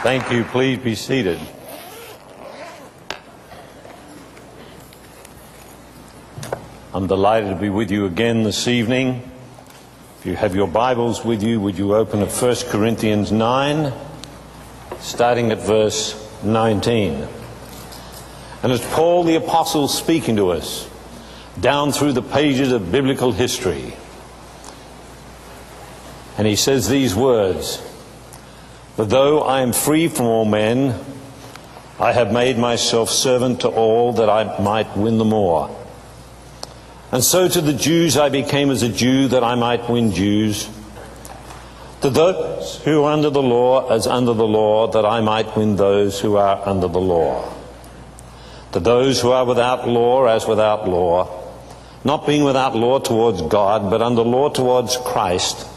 Thank you. Please be seated. I'm delighted to be with you again this evening. If you have your Bibles with you, would you open to 1 Corinthians 9, starting at verse 19. And it's Paul the Apostle speaking to us down through the pages of biblical history. And he says these words: "For though I am free from all men, I have made myself servant to all, that I might win the more. And so to the Jews I became as a Jew, that I might win Jews. To those who are under the law, as under the law, that I might win those who are under the law. To those who are without law, as without law, not being without law towards God, but under law towards Christ,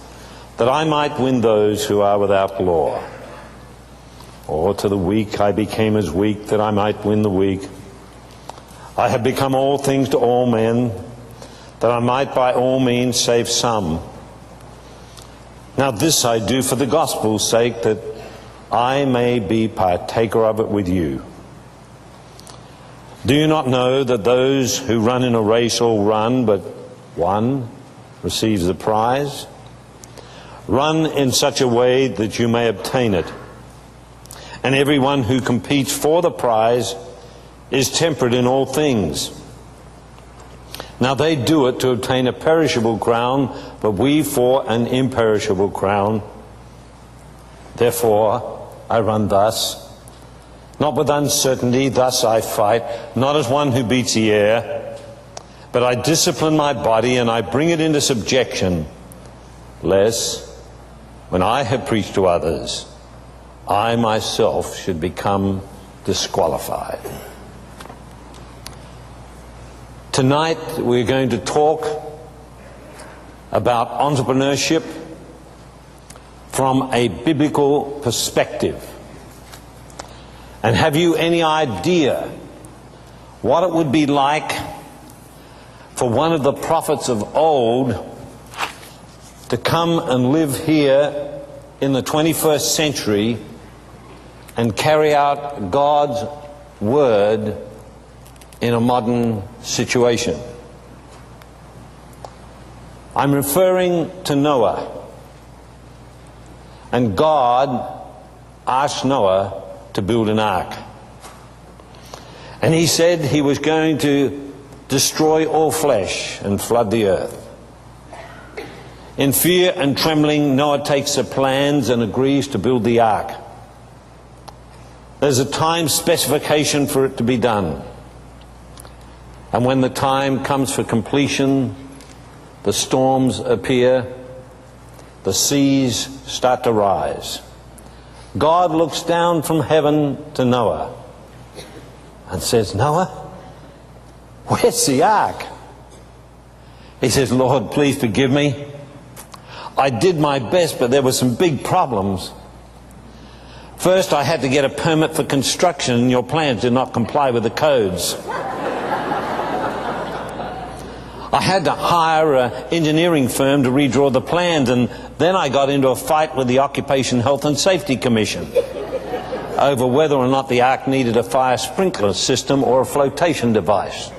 that I might win those who are without law. Or to the weak I became as weak, that I might win the weak. I have become all things to all men, that I might by all means save some. Now this I do for the gospel's sake, that I may be partaker of it with you. Do you not know that those who run in a race all run, but one receives the prize? Run in such a way that you may obtain it. And everyone who competes for the prize is temperate in all things. Now they do it to obtain a perishable crown, but we for an imperishable crown. Therefore I run thus, not with uncertainty, thus I fight, not as one who beats the air, but I discipline my body and I bring it into subjection, lest, when I have preached to others, I myself should become disqualified." Tonight we're going to talk about entrepreneurship from a biblical perspective. And have you any idea what it would be like for one of the prophets of old to come and live here in the 21st century and carry out God's word in a modern situation? I'm referring to Noah. And God asked Noah to build an ark. And he said he was going to destroy all flesh and flood the earth. In fear and trembling, Noah takes the plans and agrees to build the ark. There's a time specification for it to be done. And when the time comes for completion, the storms appear, the seas start to rise. God looks down from heaven to Noah and says, "Noah, where's the ark?" He says, "Lord, please forgive me. I did my best, but there were some big problems. First, I had to get a permit for construction, and your plans did not comply with the codes. I had to hire an engineering firm to redraw the plans, and then I got into a fight with the Occupation Health and Safety Commission over whether or not the ark needed a fire sprinkler system or a flotation device.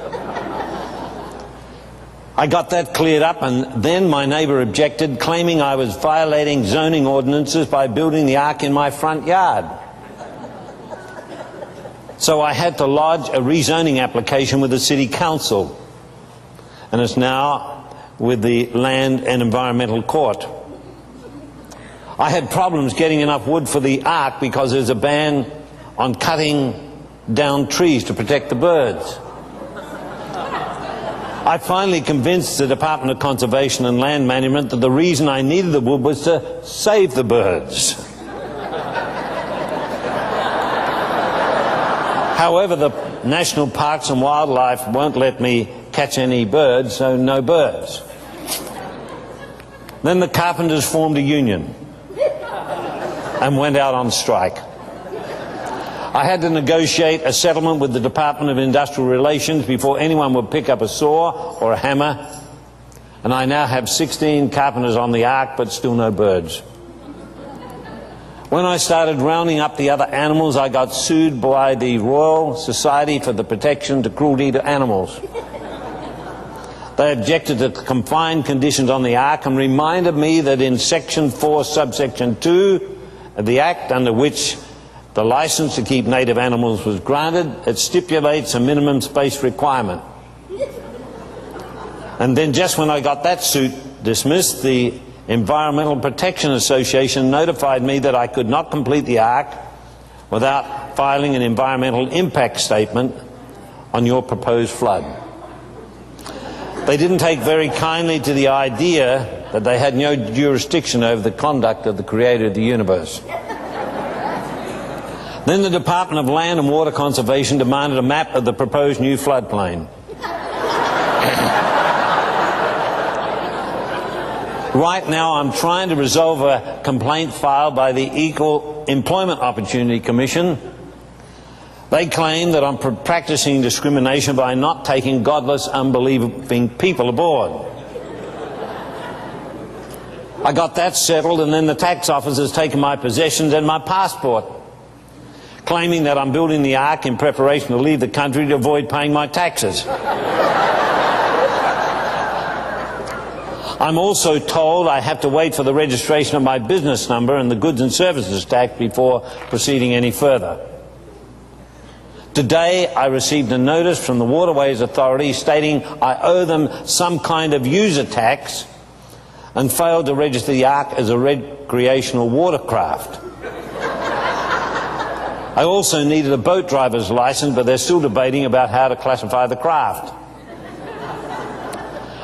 I got that cleared up, and then my neighbour objected, claiming I was violating zoning ordinances by building the ark in my front yard. So I had to lodge a rezoning application with the City Council, and it's now with the Land and Environmental Court. I had problems getting enough wood for the ark because there's a ban on cutting down trees to protect the birds. I finally convinced the Department of Conservation and Land Management that the reason I needed the wood was to save the birds. However, the National Parks and Wildlife won't let me catch any birds, so no birds. Then the carpenters formed a union and went out on strike. I had to negotiate a settlement with the Department of Industrial Relations before anyone would pick up a saw or a hammer, and I now have 16 carpenters on the ark, but still no birds. When I started rounding up the other animals, I got sued by the Royal Society for the Protection to Cruelty to Animals. They objected to the confined conditions on the Ark and reminded me that in Section 4, subsection 2 of the Act, under which the licence to keep native animals was granted, it stipulates a minimum space requirement. And then just when I got that suit dismissed, the Environmental Protection Association notified me that I could not complete the Ark without filing an environmental impact statement on your proposed flood. They didn't take very kindly to the idea that they had no jurisdiction over the conduct of the Creator of the universe. Then the Department of Land and Water Conservation demanded a map of the proposed new floodplain. Right now I'm trying to resolve a complaint filed by the Equal Employment Opportunity Commission. They claim that I'm practicing discrimination by not taking godless, unbelieving people aboard. I got that settled, and then the tax office has taken my possessions and my passport, claiming that I'm building the Ark in preparation to leave the country to avoid paying my taxes. I'm also told I have to wait for the registration of my business number and the goods and services tax before proceeding any further. Today I received a notice from the Waterways Authority stating I owe them some kind of user tax and failed to register the Ark as a recreational watercraft. I also needed a boat driver's license, but they're still debating about how to classify the craft.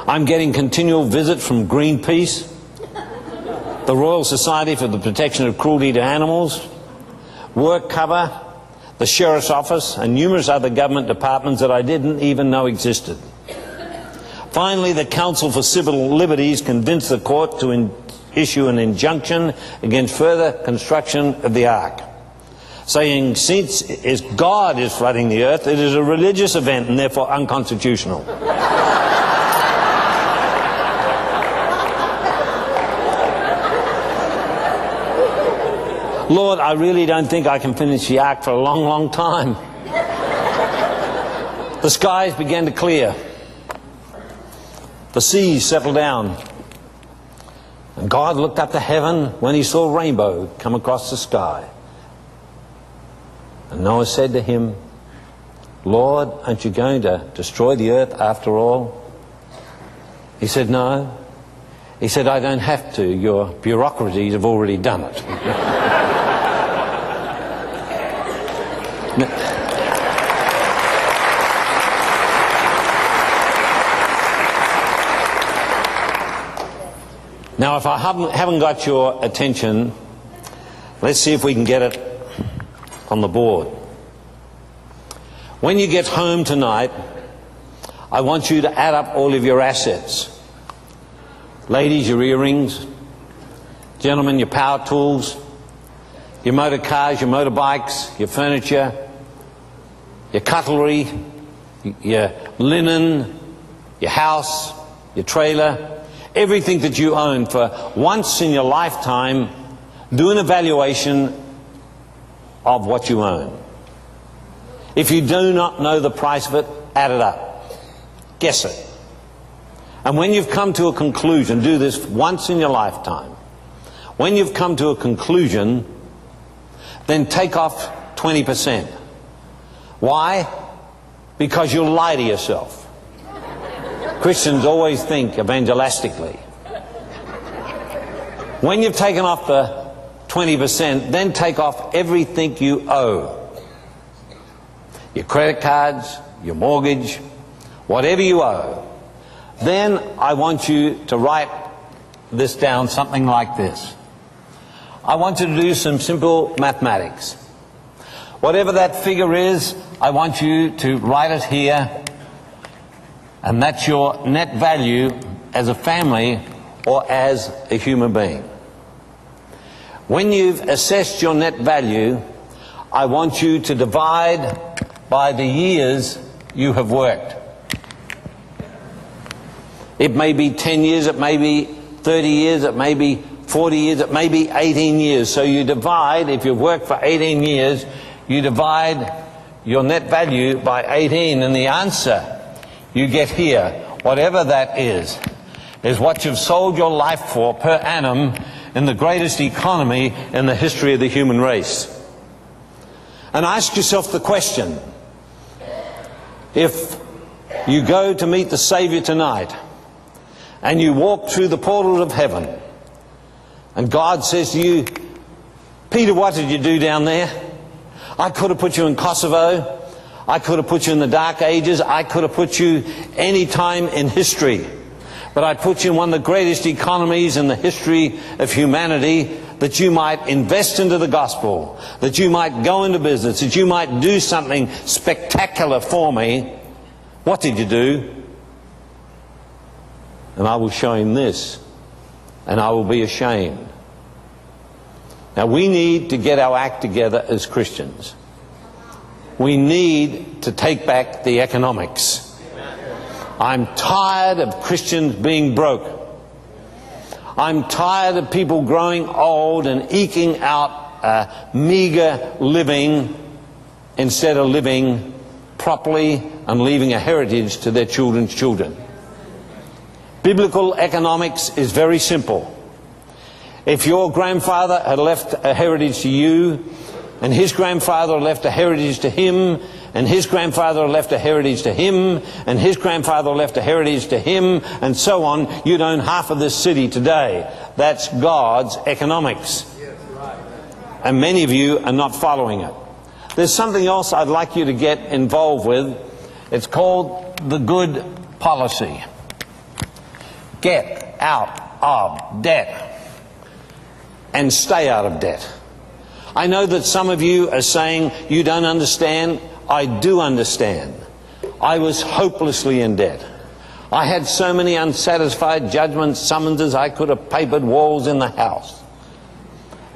I'm getting continual visits from Greenpeace, the Royal Society for the Protection of Cruelty to Animals, Work Cover, the Sheriff's Office, and numerous other government departments that I didn't even know existed. Finally, the Council for Civil Liberties convinced the court to issue an injunction against further construction of the Ark, saying since God is flooding the earth, it is a religious event and therefore unconstitutional. Lord, I really don't think I can finish the Ark for a long, long time. The skies began to clear. The seas settled down. And God looked up to heaven when he saw a rainbow come across the sky. And Noah said to him, Lord, aren't you going to destroy the earth after all? He said, no. He said, I don't have to. Your bureaucracies have already done it. Now, if I haven't got your attention, let's see if we can get it on the board. When you get home tonight, I want you to add up all of your assets. Ladies, your earrings. Gentlemen, your power tools. Your motor cars, your motorbikes, your furniture, your cutlery, your linen, your house, your trailer, everything that you own. For once in your lifetime, do an evaluation of what you own. If you do not know the price of it, add it up. Guess it. And when you've come to a conclusion, do this once in your lifetime. When you've come to a conclusion, then take off 20%. Why? Because you'll lie to yourself. Christians always think evangelistically. When you've taken off the 20%, then take off everything you owe. Your credit cards, your mortgage, whatever you owe. Then I want you to write this down, something like this. I want you to do some simple mathematics. Whatever that figure is, I want you to write it here, and that's your net value as a family or as a human being. When you've assessed your net value, I want you to divide by the years you have worked. It may be 10 years, it may be 30 years, it may be 40 years, it may be 18 years. So you divide, if you've worked for 18 years, you divide your net value by 18, and the answer you get here, whatever that is what you've sold your life for per annum in the greatest economy in the history of the human race. And ask yourself the question, if you go to meet the Savior tonight and you walk through the portals of heaven and God says to you, Peter, what did you do down there? I could have put you in Kosovo. I could have put you in the Dark Ages. I could have put you any time in history. But I put you in one of the greatest economies in the history of humanity, that you might invest into the gospel, that you might go into business, that you might do something spectacular for me. What did you do? And I will show him this, and I will be ashamed. Now we need to get our act together as Christians. We need to take back the economics. I'm tired of Christians being broke. I'm tired of people growing old and eking out a meager living instead of living properly and leaving a heritage to their children's children. Biblical economics is very simple. If your grandfather had left a heritage to you, and his grandfather left a heritage to him, and his grandfather left a heritage to him, and his grandfather left a heritage to him, and so on, you'd own half of this city today. That's God's economics. And many of you are not following it. There's something else I'd like you to get involved with. It's called the good policy. Get out of debt and stay out of debt. I know that some of you are saying you don't understand. I do understand. I was hopelessly in debt. I had so many unsatisfied judgments, summonses, I could have papered walls in the house.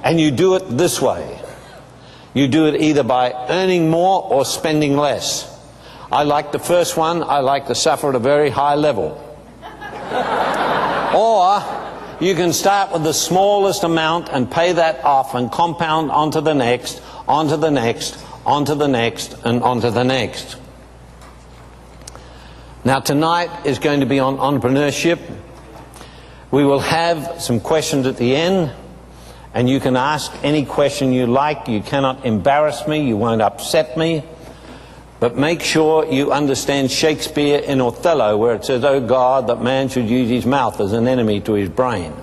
And you do it this way. You do it either by earning more or spending less. I like the first one. I like to suffer at a very high level. Or you can start with the smallest amount and pay that off and compound onto the next, onto the next, onto the next, and onto the next. Now tonight is going to be on entrepreneurship. We will have some questions at the end, and you can ask any question you like. You cannot embarrass me, you won't upset me. But make sure you understand Shakespeare in Othello, where it says, "Oh God, that man should use his mouth as an enemy to his brain."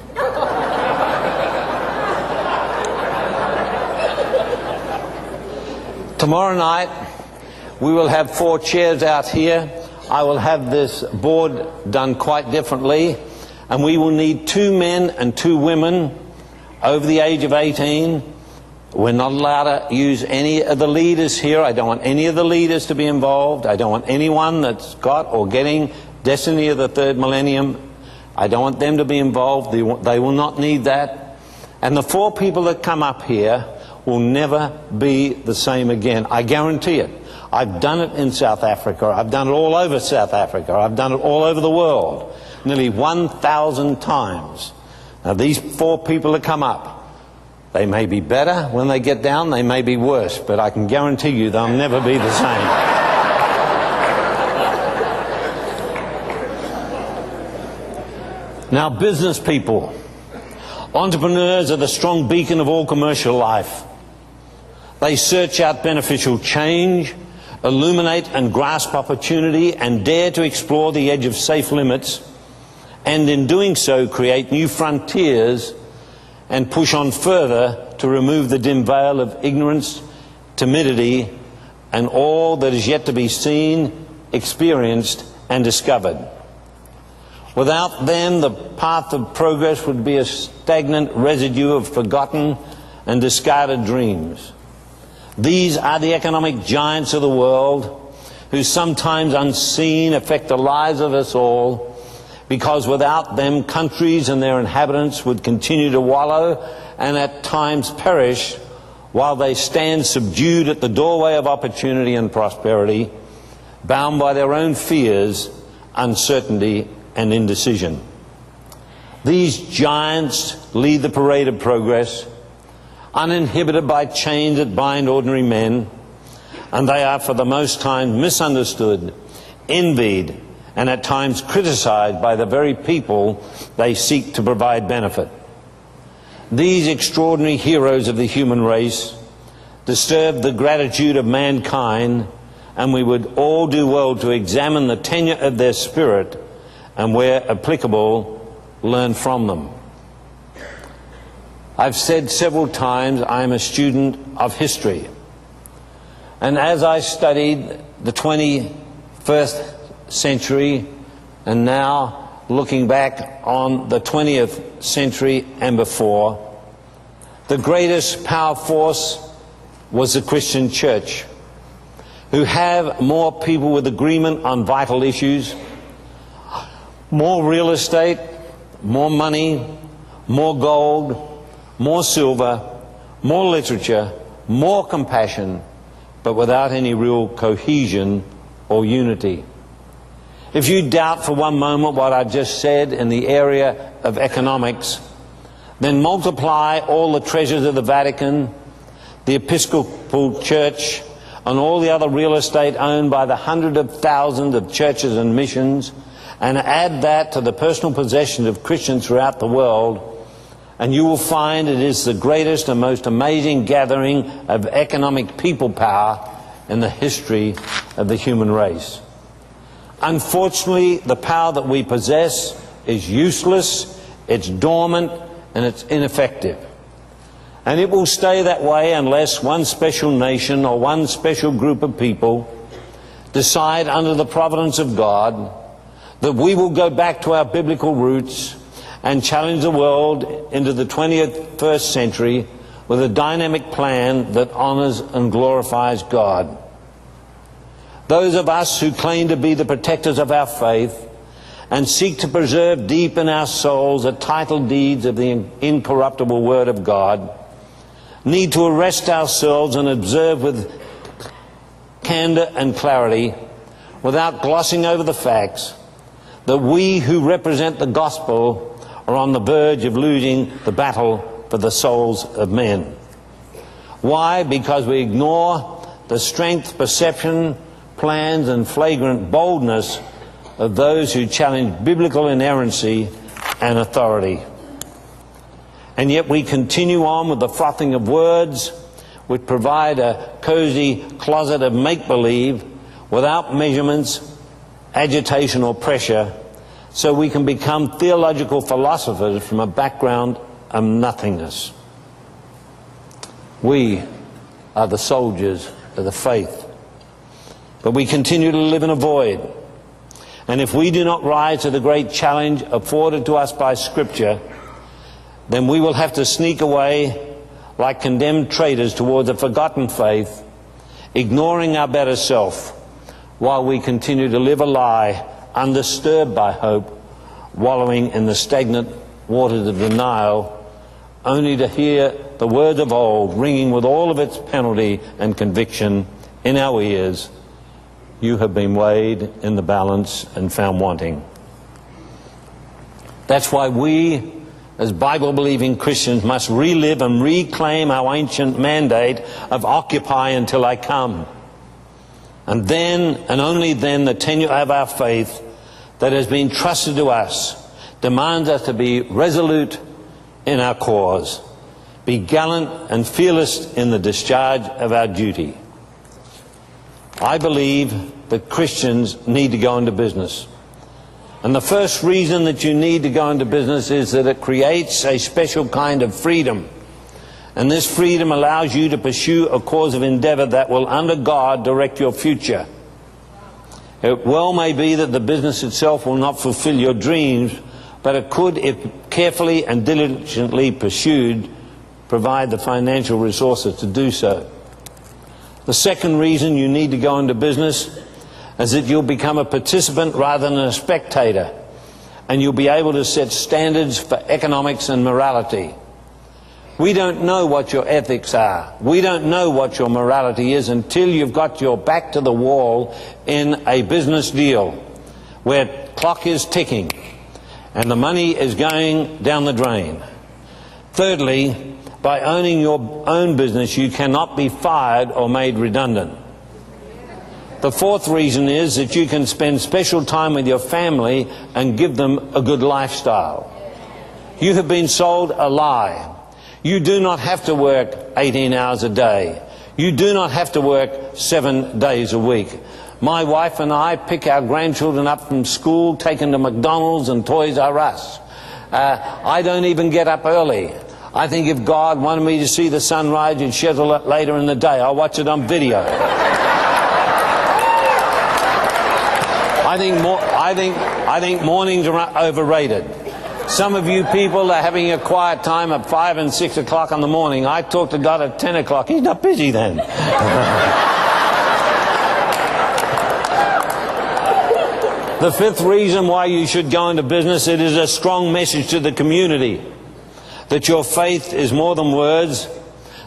Tomorrow night, we will have 4 chairs out here. I will have this board done quite differently, and we will need 2 men and 2 women over the age of 18. We're not allowed to use any of the leaders here. I don't want any of the leaders to be involved. I don't want anyone that's got or getting Destiny of the Third Millennium. I don't want them to be involved. They will not need that. And the 4 people that come up here will never be the same again. I guarantee it. I've done it in South Africa. I've done it all over South Africa. I've done it all over the world. Nearly 1,000 times. Now these 4 people that come up, they may be better when they get down, they may be worse, but I can guarantee you they'll never be the same. Now, business people, entrepreneurs are the strong beacon of all commercial life. They search out beneficial change, illuminate and grasp opportunity, and dare to explore the edge of safe limits, and in doing so create new frontiers and push on further to remove the dim veil of ignorance, timidity, and all that is yet to be seen, experienced, and discovered. Without them, the path of progress would be a stagnant residue of forgotten and discarded dreams. These are the economic giants of the world, who sometimes unseen affect the lives of us all, because without them, countries and their inhabitants would continue to wallow and at times perish, while they stand subdued at the doorway of opportunity and prosperity, bound by their own fears, uncertainty, and indecision. These giants lead the parade of progress, uninhibited by chains that bind ordinary men, and they are for the most time misunderstood, envied, and at times criticized by the very people they seek to provide benefit. These extraordinary heroes of the human race disturb the gratitude of mankind, and we would all do well to examine the tenure of their spirit and, where applicable, learn from them. I've said several times I am a student of history, and as I studied the 21st century and now looking back on the 20th century and before, the greatest power force was the Christian church, who have more people with agreement on vital issues, more real estate, more money, more gold, more silver, more literature, more compassion, but without any real cohesion or unity. If you doubt for one moment what I just said in the area of economics, then multiply all the treasures of the Vatican, the Episcopal Church, and all the other real estate owned by the hundreds of thousands of churches and missions, and add that to the personal possessions of Christians throughout the world, and you will find it is the greatest and most amazing gathering of economic people power in the history of the human race. Unfortunately, the power that we possess is useless, it's dormant, and it's ineffective. And it will stay that way unless one special nation or one special group of people decide under the providence of God that we will go back to our biblical roots and challenge the world into the 21st century with a dynamic plan that honors and glorifies God. Those of us who claim to be the protectors of our faith and seek to preserve deep in our souls the title deeds of the incorruptible Word of God need to arrest ourselves and observe with candor and clarity, without glossing over the facts, that we who represent the gospel are on the verge of losing the battle for the souls of men. Why? Because we ignore the strength, perception, plans, and flagrant boldness of those who challenge biblical inerrancy and authority. And yet we continue on with the frothing of words, which provide a cozy closet of make-believe without measurements, agitation, or pressure, so we can become theological philosophers from a background of nothingness. We are the soldiers of the faith, but we continue to live in a void. And if we do not rise to the great challenge afforded to us by Scripture, then we will have to sneak away like condemned traitors towards a forgotten faith, ignoring our better self, while we continue to live a lie, undisturbed by hope, wallowing in the stagnant waters of denial, only to hear the words of old ringing with all of its penalty and conviction in our ears: "You have been weighed in the balance and found wanting." That's why we, as Bible-believing Christians, must relive and reclaim our ancient mandate of occupy until I come. And then, and only then, the tenure of our faith that has been trusted to us demands us to be resolute in our cause, be gallant and fearless in the discharge of our duty. I believe that Christians need to go into business. And the first reason that you need to go into business is that it creates a special kind of freedom. And this freedom allows you to pursue a cause of endeavor that will, under God, direct your future. It well may be that the business itself will not fulfill your dreams, but it could, if carefully and diligently pursued, provide the financial resources to do so. The second reason you need to go into business is that you'll become a participant rather than a spectator, and you'll be able to set standards for economics and morality. We don't know what your ethics are. We don't know what your morality is until you've got your back to the wall in a business deal where clock is ticking. and the money is going down the drain. Thirdly, by owning your own business, you cannot be fired or made redundant. The fourth reason is that you can spend special time with your family and give them a good lifestyle. You have been sold a lie. You do not have to work 18 hours a day. You do not have to work 7 days a week. My wife and I pick our grandchildren up from school, take them to McDonald's and Toys R Us. I don't even get up early. I think if God wanted me to see the sunrise, he'd schedule it later in the day. I'll watch it on video. I think mornings are overrated. Some of you people are having a quiet time at 5 and 6 o'clock in the morning. I talk to God at 10 o'clock. He's not busy then. The fifth reason why you should go into business, it is a strong message to the community that your faith is more than words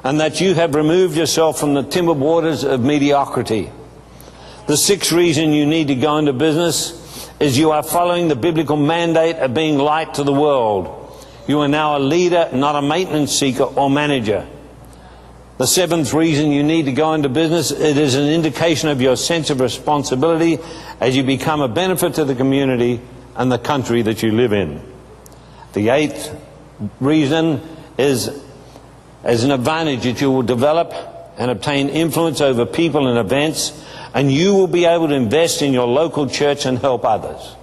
and that you have removed yourself from the timid waters of mediocrity. The sixth reason you need to go into business is you are following the biblical mandate of being light to the world. You are now a leader, not a maintenance seeker or manager. The seventh reason you need to go into business, it is an indication of your sense of responsibility as you become a benefit to the community and the country that you live in. The eighth reason is as an advantage that you will develop and obtain influence over people and events, and you will be able to invest in your local church and help others.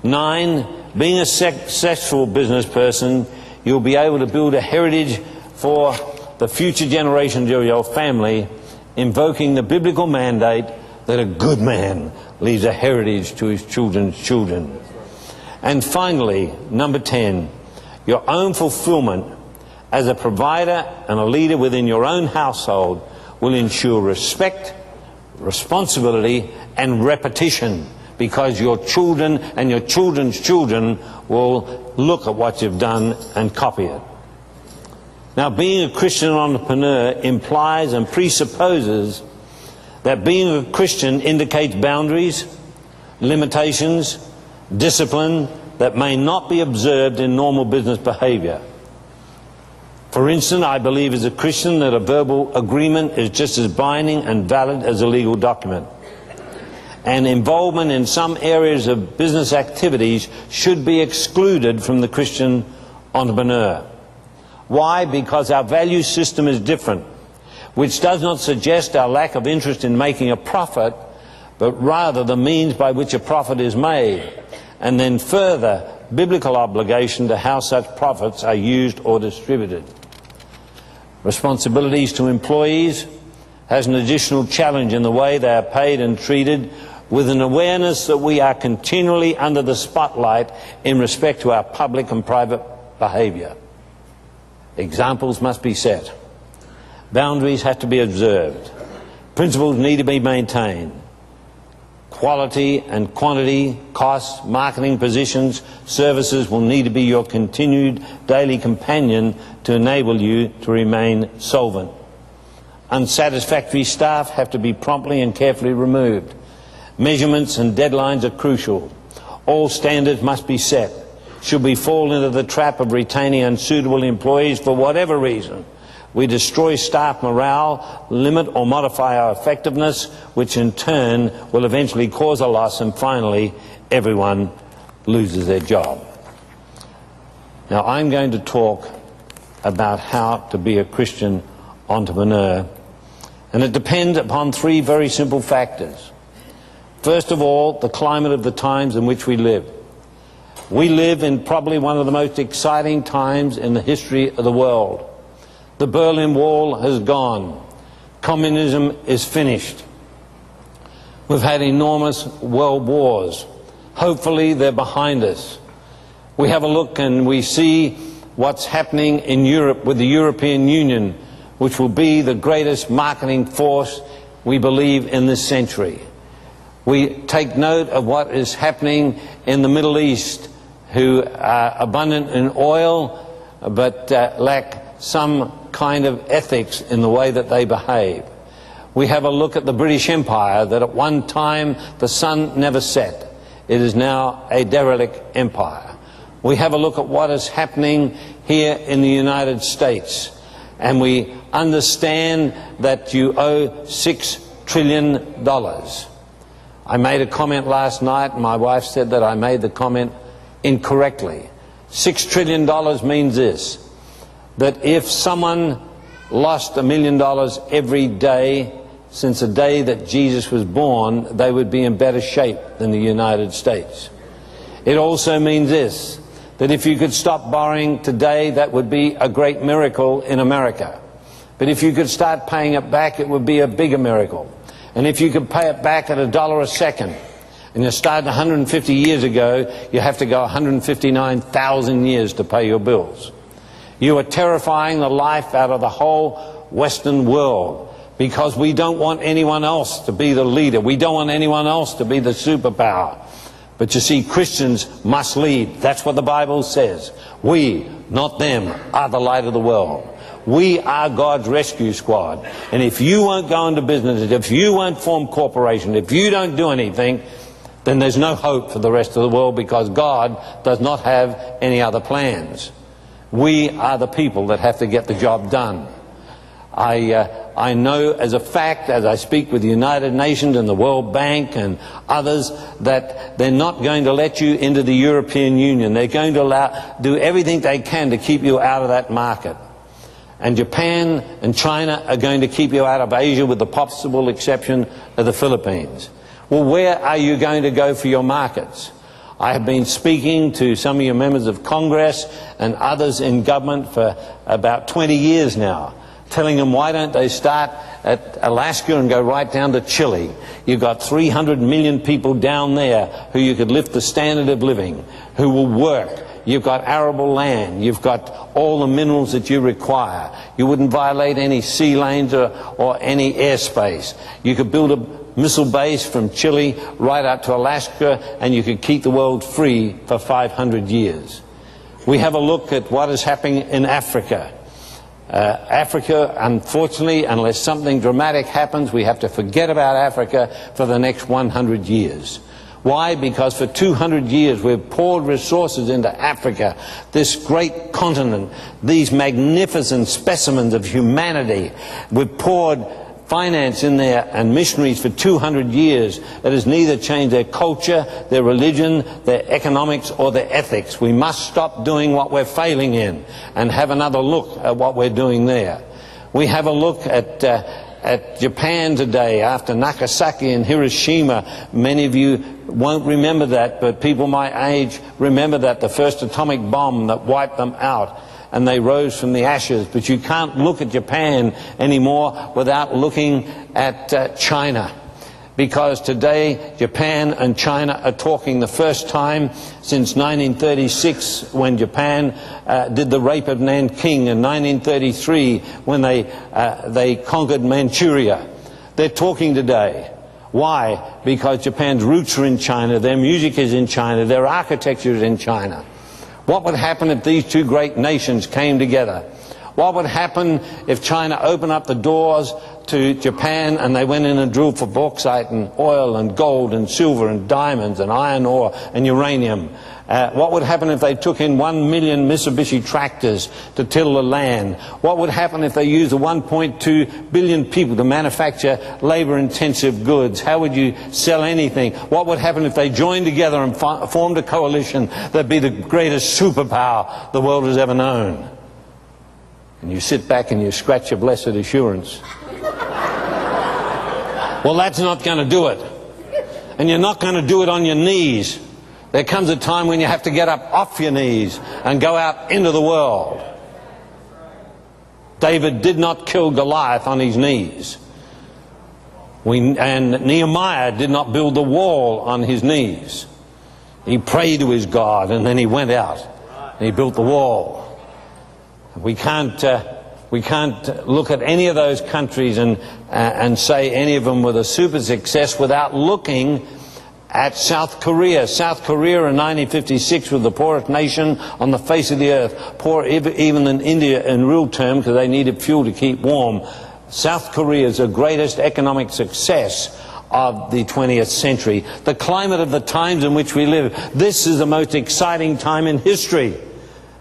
9, being a successful business person, you'll be able to build a heritage for the future generations of your family, invoking the biblical mandate that a good man leaves a heritage to his children's children. And finally, number 10, your own fulfillment as a provider and a leader within your own household will ensure respect, responsibility and repetition, because your children and your children's children will look at what you've done and copy it. Now, being a Christian entrepreneur implies and presupposes that being a Christian indicates boundaries, limitations, discipline that may not be observed in normal business behavior. For instance, I believe as a Christian that a verbal agreement is just as binding and valid as a legal document. And involvement in some areas of business activities should be excluded from the Christian entrepreneur. Why? Because our value system is different, which does not suggest our lack of interest in making a profit, but rather the means by which a profit is made, and then further, biblical obligation to how such profits are used or distributed. Responsibilities to employees has an additional challenge in the way they are paid and treated, with an awareness that we are continually under the spotlight in respect to our public and private behaviour. Examples must be set. Boundaries have to be observed. Principles need to be maintained. Quality and quantity, costs, marketing positions, services will need to be your continued daily companion to enable you to remain solvent. Unsatisfactory staff have to be promptly and carefully removed. Measurements and deadlines are crucial. All standards must be set. Should we fall into the trap of retaining unsuitable employees for whatever reason, we destroy staff morale, limit or modify our effectiveness, which in turn will eventually cause a loss, and finally everyone loses their job. Now, I'm going to talk about how to be a Christian entrepreneur, and it depends upon 3 very simple factors. First of all, the climate of the times in which we live. We live in probably one of the most exciting times in the history of the world. The Berlin Wall has gone. Communism is finished. We've had enormous world wars. Hopefully they're behind us. We have a look and we see what's happening in Europe with the European Union, which will be the greatest marketing force, we believe, in this century. We take note of what is happening in the Middle East, who are abundant in oil but lack some kind of ethics in the way that they behave. We have a look at the British Empire, that at one time the sun never set. It is now a derelict empire. We have a look at what is happening here in the United States, and we understand that you owe $6 trillion. I made a comment last night, and my wife said that I made the comment incorrectly. $6 trillion means this, that if someone lost $1 million every day since the day that Jesus was born, they would be in better shape than the United States. It also means this, that if you could stop borrowing today, that would be a great miracle in America. But if you could start paying it back, it would be a bigger miracle. And if you could pay it back at $1 a second, and you started 150 years ago, you have to go 159,000 years to pay your bills. You are terrifying the life out of the whole Western world, because we don't want anyone else to be the leader. We don't want anyone else to be the superpower. But you see, Christians must lead. That's what the Bible says. We, not them, are the light of the world. We are God's rescue squad. And if you won't go into business, if you won't form corporations, if you don't do anything, then there's no hope for the rest of the world, because God does not have any other plans. We are the people that have to get the job done. I know as a fact, as I speak with the United Nations and the World Bank and others, that they're not going to let you into the European Union. They're going to do everything they can to keep you out of that market. And Japan and China are going to keep you out of Asia, with the possible exception of the Philippines. Well, where are you going to go for your markets? I have been speaking to some of your members of Congress and others in government for about 20 years now, telling them why don't they start at Alaska and go right down to Chile. You've got 300 million people down there who you could lift the standard of living, who will work. You've got arable land. You've got all the minerals that you require. You wouldn't violate any sea lanes or any airspace. You could build a missile base from Chile right up to Alaska, and you could keep the world free for 500 years. We have a look at what is happening in Africa. Africa, unfortunately, unless something dramatic happens, we have to forget about Africa for the next 100 years. Why? Because for 200 years we've poured resources into Africa, this great continent, these magnificent specimens of humanity. We've poured finance in there and missionaries for 200 years. It has neither changed their culture, their religion, their economics, or their ethics. We must stop doing what we're failing in and have another look at what we're doing there. We have a look at Japan today after Nagasaki and Hiroshima. Many of you won't remember that, but people my age remember that, the first atomic bomb that wiped them out, and they rose from the ashes. But you can't look at Japan anymore without looking at China, because today Japan and China are talking the first time since 1936, when Japan did the rape of Nanking, in 1933 when they conquered Manchuria. They're talking today. Why? Because Japan's roots are in China, their music is in China, their architecture is in China. What would happen if these two great nations came together? What would happen if China opened up the doors to Japan and they went in and drilled for bauxite and oil and gold and silver and diamonds and iron ore and uranium? What would happen if they took in 1 million Mitsubishi tractors to till the land? What would happen if they used the 1.2 billion people to manufacture labor-intensive goods? How would you sell anything? What would happen if they joined together and formed a coalition that'd be the greatest superpower the world has ever known? And you sit back and you scratch your blessed assurance. Well, that's not going to do it. And you're not going to do it on your knees. There comes a time when you have to get up off your knees and go out into the world. David did not kill Goliath on his knees. And Nehemiah did not build the wall on his knees. He prayed to his God, and then he went out and he built the wall. We can't look at any of those countries and say any of them were a super success without looking at South Korea. South Korea in 1956 was the poorest nation on the face of the earth, poorer even than India in real terms, because they needed fuel to keep warm. South Korea is the greatest economic success of the 20th century. The climate of the times in which we live. This is the most exciting time in history.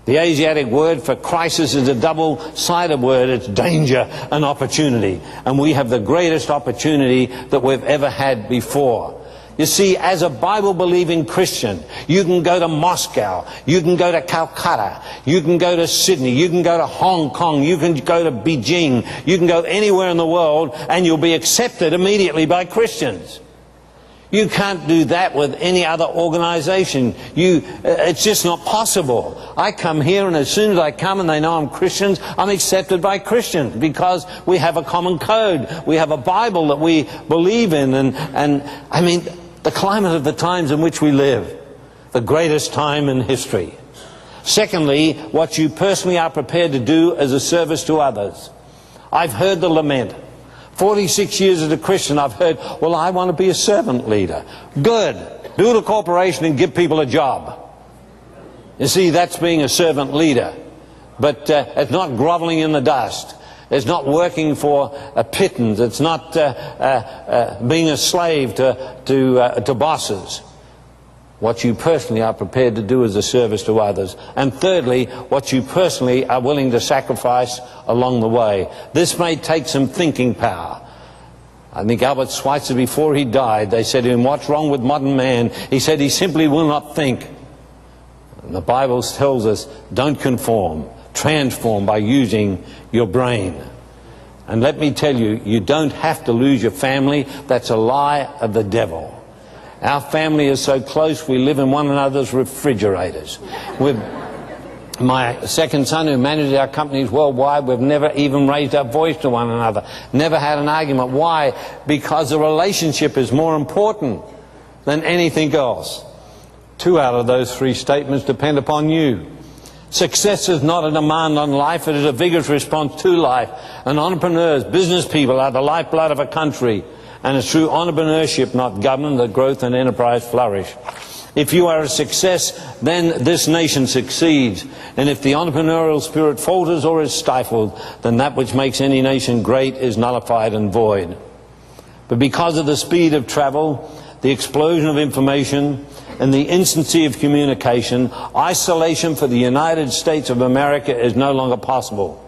The Asiatic word for crisis is a double-sided word. It's danger and opportunity. And we have the greatest opportunity that we've ever had before. You see, as a Bible-believing Christian, you can go to Moscow, you can go to Calcutta, you can go to Sydney, you can go to Hong Kong, you can go to Beijing, you can go anywhere in the world and you'll be accepted immediately by Christians. You can't do that with any other organization. It's just not possible. I come here, and as soon as I come and they know I'm Christians, I'm accepted by Christians because we have a common code. We have a Bible that we believe in. And I mean, the climate of the times in which we live, the greatest time in history. Secondly, what you personally are prepared to do as a service to others. I've heard the lament. 46 years as a Christian, I've heard, well, I want to be a servant leader. Good. Build a corporation and give people a job. You see, that's being a servant leader. But it's not groveling in the dust. It's not working for a pittance. It's not being a slave to bosses. What you personally are prepared to do as a service to others. And thirdly, what you personally are willing to sacrifice along the way. This may take some thinking power. I think Albert Schweitzer, before he died, they said to him, what's wrong with modern man? He said he simply will not think. And the Bible tells us, don't conform, transform by using your brain. And let me tell you, you don't have to lose your family. That's a lie of the devil. Our family is so close, we live in one another's refrigerators. With my second son, who manages our companies worldwide, we've never even raised our voice to one another. Never had an argument. Why? Because the relationship is more important than anything else. 2 out of those 3 statements depend upon you. Success is not a demand on life, it is a vigorous response to life. And entrepreneurs, business people are the lifeblood of a country. And it's through entrepreneurship, not government, that growth and enterprise flourish. If you are a success, then this nation succeeds. And if the entrepreneurial spirit falters or is stifled, then that which makes any nation great is nullified and void. But because of the speed of travel, the explosion of information, and the instancy of communication, isolation for the United States of America is no longer possible.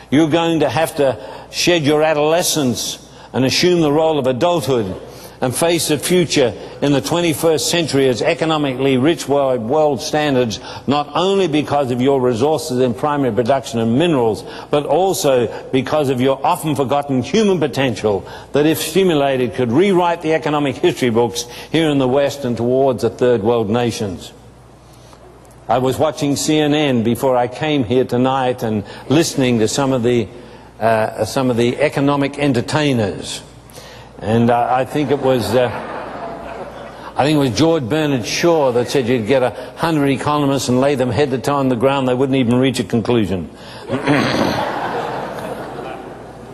You're going to have to shed your adolescence and assume the role of adulthood and face the future in the 21st century as economically rich world standards, not only because of your resources in primary production and minerals, but also because of your often forgotten human potential that, if stimulated, could rewrite the economic history books here in the West and towards the third world nations. I was watching CNN before I came here tonight and listening to some of the economic entertainers, and I think it was George Bernard Shaw that said you'd get 100 economists and lay them head to toe on the ground, they wouldn't even reach a conclusion.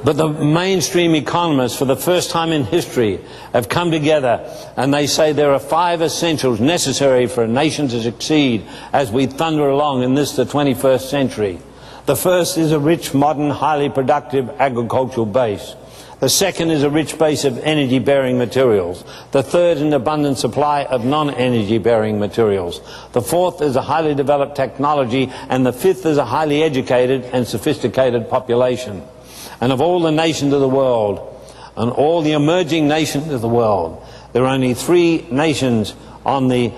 But the mainstream economists, for the first time in history, have come together and they say there are 5 essentials necessary for a nation to succeed as we thunder along in this, the 21st century. The first is a rich, modern, highly productive agricultural base. The second is a rich base of energy-bearing materials. The third, an abundant supply of non-energy-bearing materials. The fourth is a highly developed technology, and the fifth is a highly educated and sophisticated population. And of all the nations of the world, and all the emerging nations of the world, there are only 3 nations on the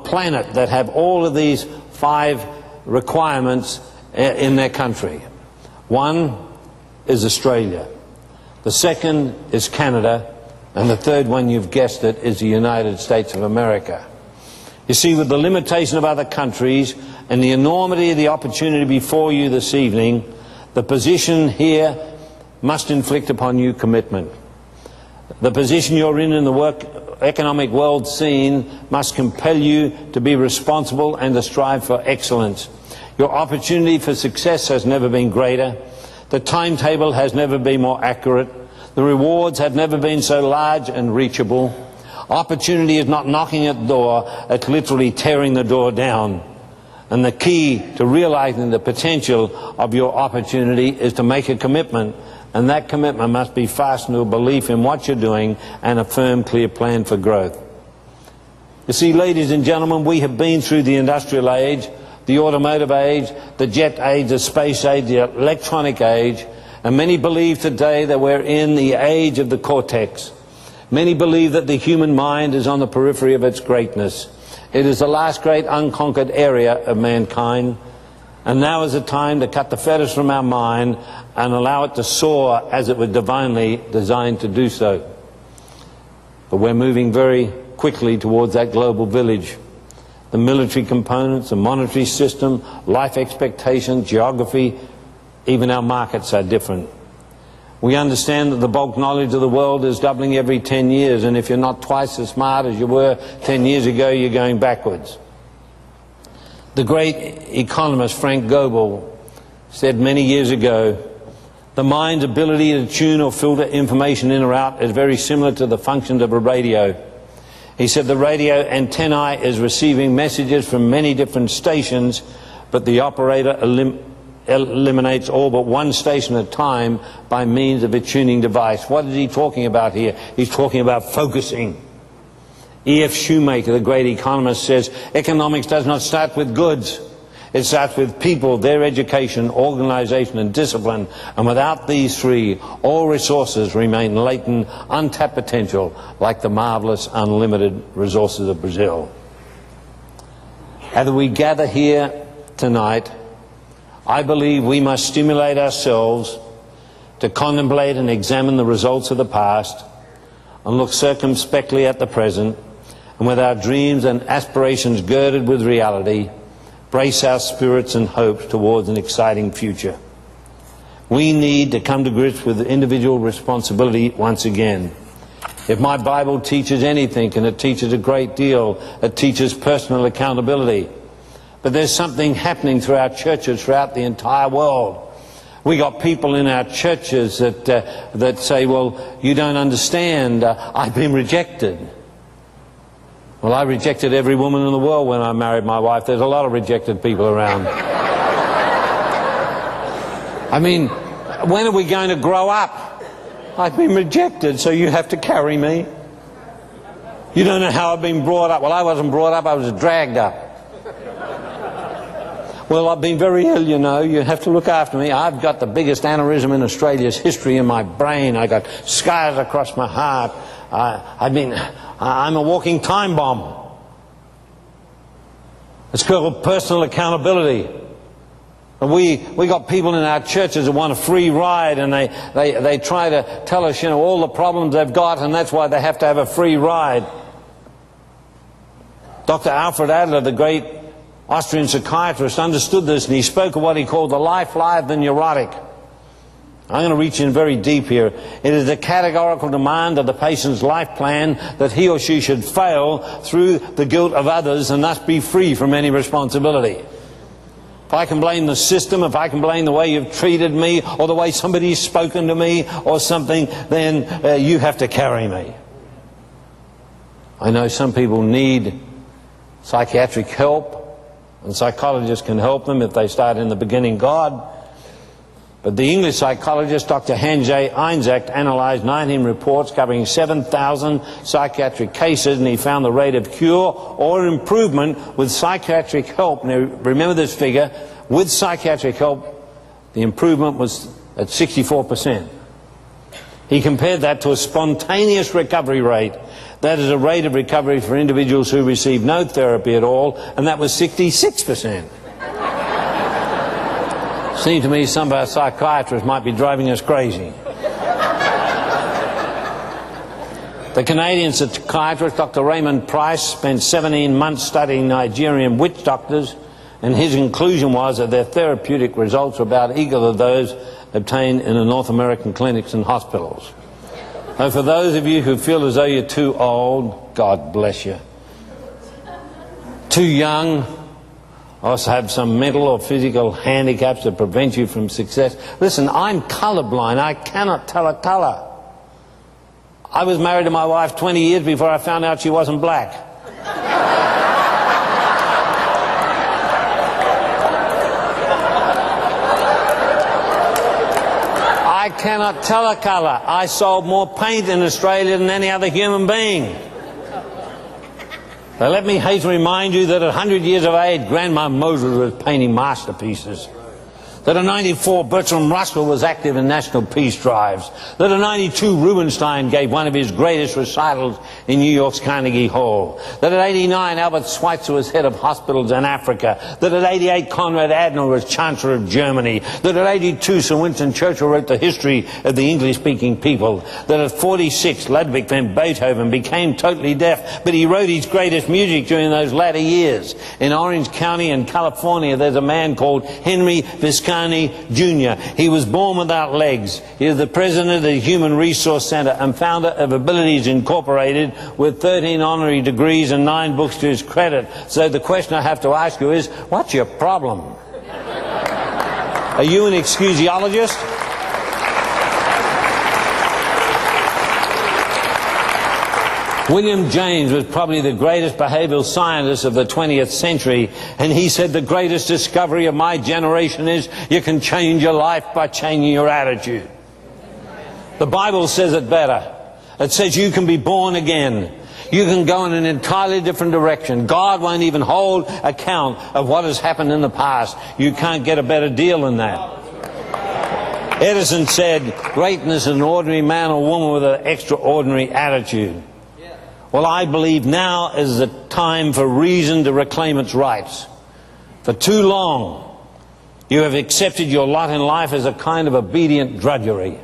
planet that have all of these 5 requirements in their country. One is Australia. The second is Canada. And the third one, you've guessed it, is the United States of America. You see, with the limitation of other countries and the enormity of the opportunity before you this evening, the position here must inflict upon you commitment. The position you're in the economic world scene must compel you to be responsible and to strive for excellence. Your opportunity for success has never been greater. The timetable has never been more accurate. The rewards have never been so large and reachable. Opportunity is not knocking at the door, it's literally tearing the door down. And the key to realizing the potential of your opportunity is to make a commitment And that commitment must be fastened to a belief in what you're doing and a firm, clear plan for growth. You see, ladies and gentlemen, we have been through the industrial age, the automotive age, the jet age, the space age, the electronic age, and many believe today that we're in the age of the cortex. Many believe that the human mind is on the periphery of its greatness. It is the last great unconquered area of mankind, and now is the time to cut the fetters from our mind and allow it to soar as it was divinely designed to do so. But we're moving very quickly towards that global village. The military components, the monetary system, life expectations, geography, even our markets are different. We understand that the bulk knowledge of the world is doubling every 10 years, and if you're not twice as smart as you were 10 years ago, you're going backwards. The great economist Frank Goebel said many years ago, the mind's ability to tune or filter information in or out is very similar to the functions of a radio. He said the radio antennae is receiving messages from many different stations, but the operator eliminates all but one station at a time by means of a tuning device. What is he talking about here? He's talking about focusing. E.F. Shoemaker, the great economist, says economics does not start with goods. It starts with people, their education, organization and discipline, and without these three, all resources remain latent, untapped potential, like the marvelous unlimited resources of Brazil. As we gather here tonight, I believe we must stimulate ourselves to contemplate and examine the results of the past and look circumspectly at the present, and with our dreams and aspirations girded with reality, brace our spirits and hopes towards an exciting future. We need to come to grips with individual responsibility once again. If my Bible teaches anything, and it teaches a great deal, it teaches personal accountability. But there's something happening through our churches throughout the entire world. We got people in our churches that say, well, you don't understand, I've been rejected. Well, I rejected every woman in the world when I married my wife. There's a lot of rejected people around. I mean, when are we going to grow up? I've been rejected, so you have to carry me. You don't know how I've been brought up. Well, I wasn't brought up, I was dragged up. Well, I've been very ill, you know. You have to look after me. I've got the biggest aneurysm in Australia's history in my brain. I got scars across my heart. I'm a walking time bomb. It's called personal accountability. And we got people in our churches that want a free ride, and they try to tell us, you know, all the problems they've got, and that's why they have to have a free ride. Dr. Alfred Adler, the great Austrian psychiatrist, understood this, and he spoke of what he called the life of the neurotic. I'm going to reach in very deep here. It is a categorical demand of the patient's life plan that he or she should fail through the guilt of others and thus be free from any responsibility. If I can blame the system, if I can blame the way you've treated me or the way somebody's spoken to me or something, then you have to carry me. I know some people need psychiatric help, and psychologists can help them if they start in the beginning God. But the English psychologist Dr. Hans J. Einzak analysed 19 reports covering 7,000 psychiatric cases, and he found the rate of cure or improvement with psychiatric help. Now remember this figure, with psychiatric help the improvement was at 64%. He compared that to a spontaneous recovery rate. That is a rate of recovery for individuals who received no therapy at all, and that was 66%. Seems to me some of our psychiatrists might be driving us crazy. The Canadian psychiatrist Dr. Raymond Price spent 17 months studying Nigerian witch doctors, and his conclusion was that their therapeutic results were about equal to those obtained in the North American clinics and hospitals. And for those of you who feel as though you're too old, God bless you. Too young, or have some mental or physical handicaps that prevent you from success. Listen, I'm colorblind. I cannot tell a color. I was married to my wife 20 years before I found out she wasn't black. I cannot tell a colour. I sold more paint in Australia than any other human being. Now let me hate to remind you that at 100 years of age, Grandma Moses was painting masterpieces. That at 94, Bertrand Russell was active in national peace drives. That at 92, Rubinstein gave one of his greatest recitals in New York's Carnegie Hall. That at 89, Albert Schweitzer was head of hospitals in Africa. That at 88, Konrad Adenauer was Chancellor of Germany. That at 82, Sir Winston Churchill wrote the history of the English-speaking people. That at 46, Ludwig van Beethoven became totally deaf, but he wrote his greatest music during those latter years. In Orange County in California, there's a man called Henry Visconti Jr. He was born without legs. He is the president of the Human Resource Center and founder of Abilities Incorporated with 13 honorary degrees and 9 books to his credit. So the question I have to ask you is, what's your problem? Are you an excusiologist? William James was probably the greatest behavioral scientist of the 20th century, and he said the greatest discovery of my generation is you can change your life by changing your attitude. The Bible says it better. It says you can be born again. You can go in an entirely different direction. God won't even hold account of what has happened in the past. You can't get a better deal than that. Edison said, greatness is an ordinary man or woman with an extraordinary attitude. Well, I believe now is the time for reason to reclaim its rights. For too long, you have accepted your lot in life as a kind of obedient drudgery.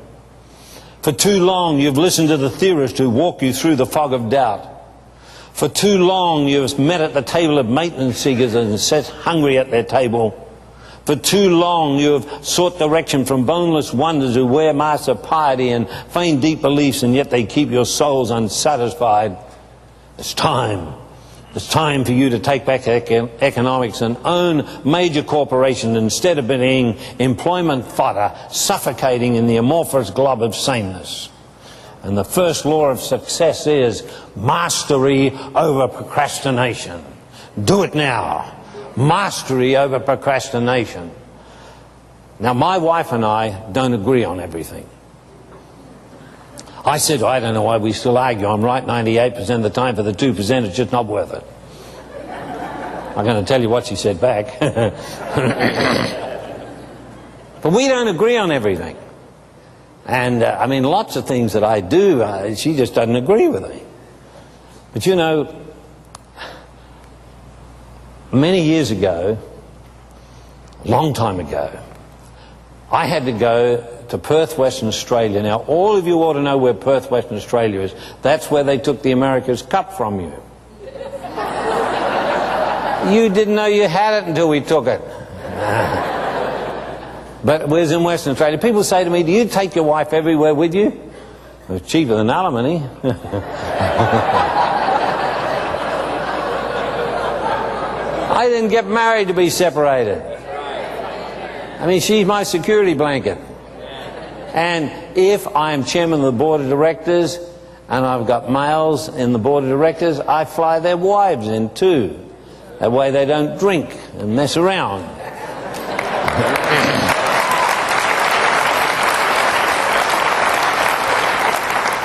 For too long, you've listened to the theorists who walk you through the fog of doubt. For too long, you've met at the table of maintenance seekers and sat hungry at their table. For too long, you have sought direction from boneless wonders who wear masks of piety and feign deep beliefs, and yet they keep your souls unsatisfied. It's time. It's time for you to take back economics and own major corporations instead of being employment fodder, suffocating in the amorphous glob of sameness. And the first law of success is mastery over procrastination. Do it now. Mastery over procrastination. Now, my wife and I don't agree on everything. I said, I don't know why we still argue. I'm right 98% of the time. For the 2%, it's just not worth it. I'm going to tell you what she said back. But we don't agree on everything. And, I mean, lots of things that I do, she just doesn't agree with me. But, you know, many years ago, a long time ago, I had to go to Perth, Western Australia. Now, all of you ought to know where Perth, Western Australia is. That's where they took the America's Cup from you. You didn't know you had it until we took it. But it was in Western Australia. People say to me, do you take your wife everywhere with you? It was cheaper than alimony. I didn't get married to be separated. I mean, she's my security blanket. And if I'm chairman of the board of directors and I've got males in the board of directors, I fly their wives in too. That way they don't drink and mess around.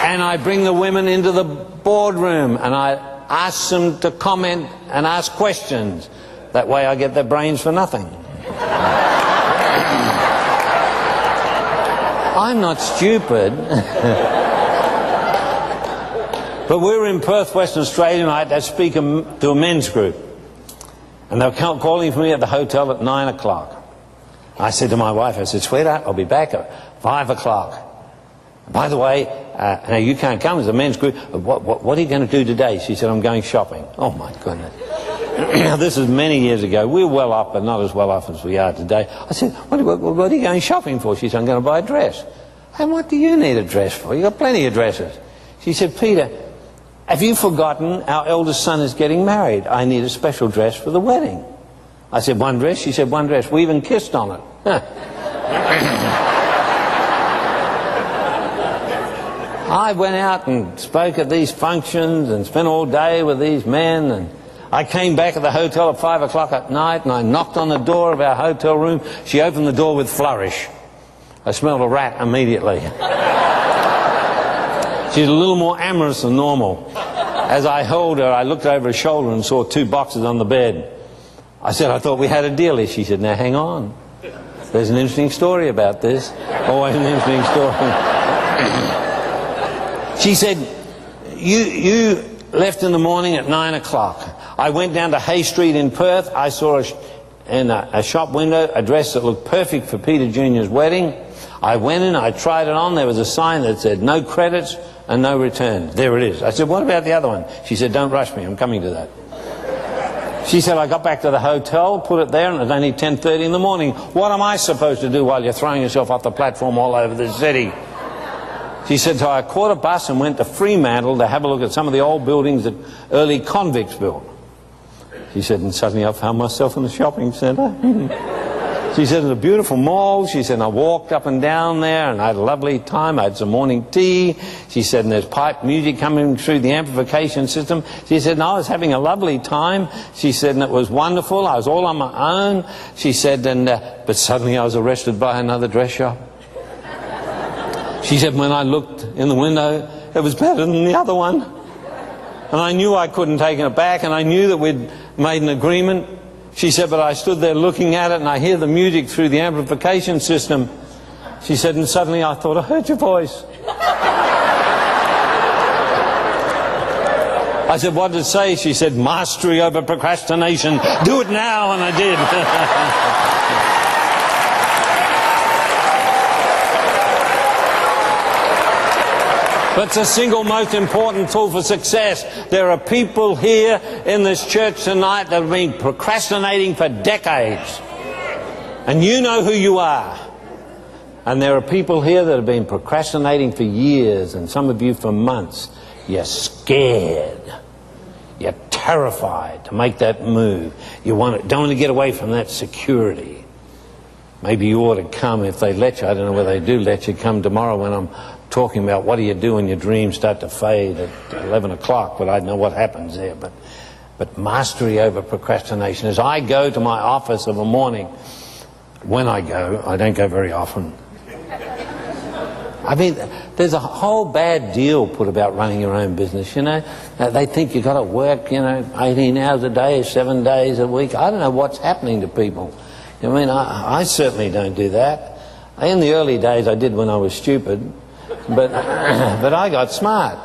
And I bring the women into the boardroom and I ask them to comment and ask questions. That way I get their brains for nothing. I'm not stupid. But we were in Perth, Western Australia, and I had to speak to a men's group. And they were calling for me at the hotel at 9 o'clock. I said to my wife, I said, sweetheart, I'll be back at 5 o'clock. By the way, now you can't come as a men's group. What are you going to do today? She said, I'm going shopping. Oh, my goodness. This is many years ago. We were well off, but not as well off as we are today. I said, what are you going shopping for? She said, I'm going to buy a dress. And what do you need a dress for? You've got plenty of dresses. She said, Peter, have you forgotten our eldest son is getting married? I need a special dress for the wedding. I said, one dress? She said, one dress. We even kissed on it. I went out and spoke at these functions and spent all day with these men, and I came back at the hotel at 5 o'clock at night and I knocked on the door of our hotel room. She opened the door with flourish. I smelled a rat immediately. She's a little more amorous than normal. As I held her, I looked over her shoulder and saw 2 boxes on the bed. I said, I thought we had a deal here. She said, now hang on. There's an interesting story about this. Always an interesting story. She said, you left in the morning at 9 o'clock. I went down to Hay Street in Perth. I saw in a shop window a dress that looked perfect for Peter Jr.'s wedding. I went in, I tried it on. There was a sign that said no credits and no returns. There it is. I said, what about the other one? She said, don't rush me, I'm coming to that. She said, I got back to the hotel, put it there, and it was only 10:30 in the morning. What am I supposed to do while you're throwing yourself off the platform all over the city? She said, so I caught a bus and went to Fremantle to have a look at some of the old buildings that early convicts built. She said, and suddenly I found myself in the shopping centre. She said, it's a beautiful mall. She said, and I walked up and down there and I had a lovely time. I had some morning tea. She said, and there's pipe music coming through the amplification system. She said, and I was having a lovely time. She said, and it was wonderful. I was all on my own. She said, and but suddenly I was arrested by another dress shop. She said, when I looked in the window, it was better than the other one. And I knew I couldn't take it back, and I knew that we'd made an agreement. She said, but I stood there looking at it, and I hear the music through the amplification system. She said, and suddenly I thought, I heard your voice. I said, what did it say? She said, mastery over procrastination. Do it now, and I did. But it's the single most important tool for success. There are people here in this church tonight that have been procrastinating for decades. And you know who you are. And there are people here that have been procrastinating for years, and some of you for months. You're scared. You're terrified to make that move. You don't want to get away from that security. Maybe you ought to come if they let you. I don't know whether they do let you come tomorrow when I'm talking about what do you do when your dreams start to fade at 11 o'clock, but I know what happens there. But mastery over procrastination. As I go to my office of a morning, when I go, I don't go very often. I mean, there's a whole bad deal put about running your own business, you know. They think you've got to work, 18 hours a day, 7 days a week. I don't know what's happening to people. I mean, I certainly don't do that. In the early days, I did when I was stupid. But I got smart,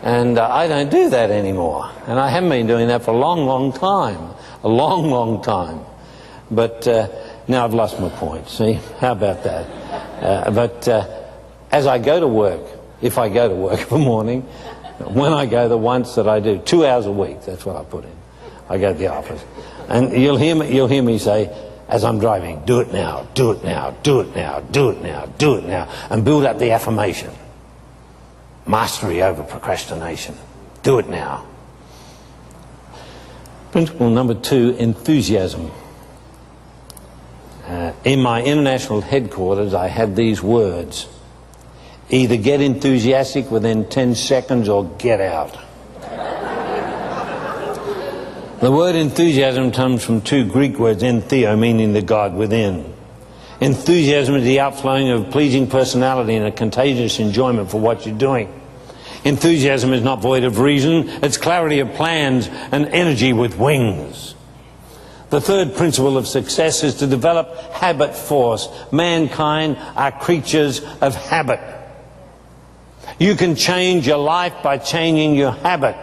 and I don't do that anymore. And I haven't been doing that for a long, long time. A long, long time. But now I've lost my point, see? How about that? As I go to work, if I go to work in the morning, when I go the once that I do, 2 hours a week, that's what I put in. I go to the office. And you'll hear me say, as I'm driving, do it now, do it now, do it now, do it now, do it now, and build up the affirmation. Mastery over procrastination. Do it now. Principle number 2, enthusiasm. In my international headquarters, I had these words. Either get enthusiastic within 10 seconds or get out. The word enthusiasm comes from 2 Greek words, entheo, meaning the God within. Enthusiasm is the outflowing of a pleasing personality and a contagious enjoyment for what you're doing. Enthusiasm is not void of reason, it's clarity of plans and energy with wings. The third principle of success is to develop habit force. Mankind are creatures of habit. You can change your life by changing your habit.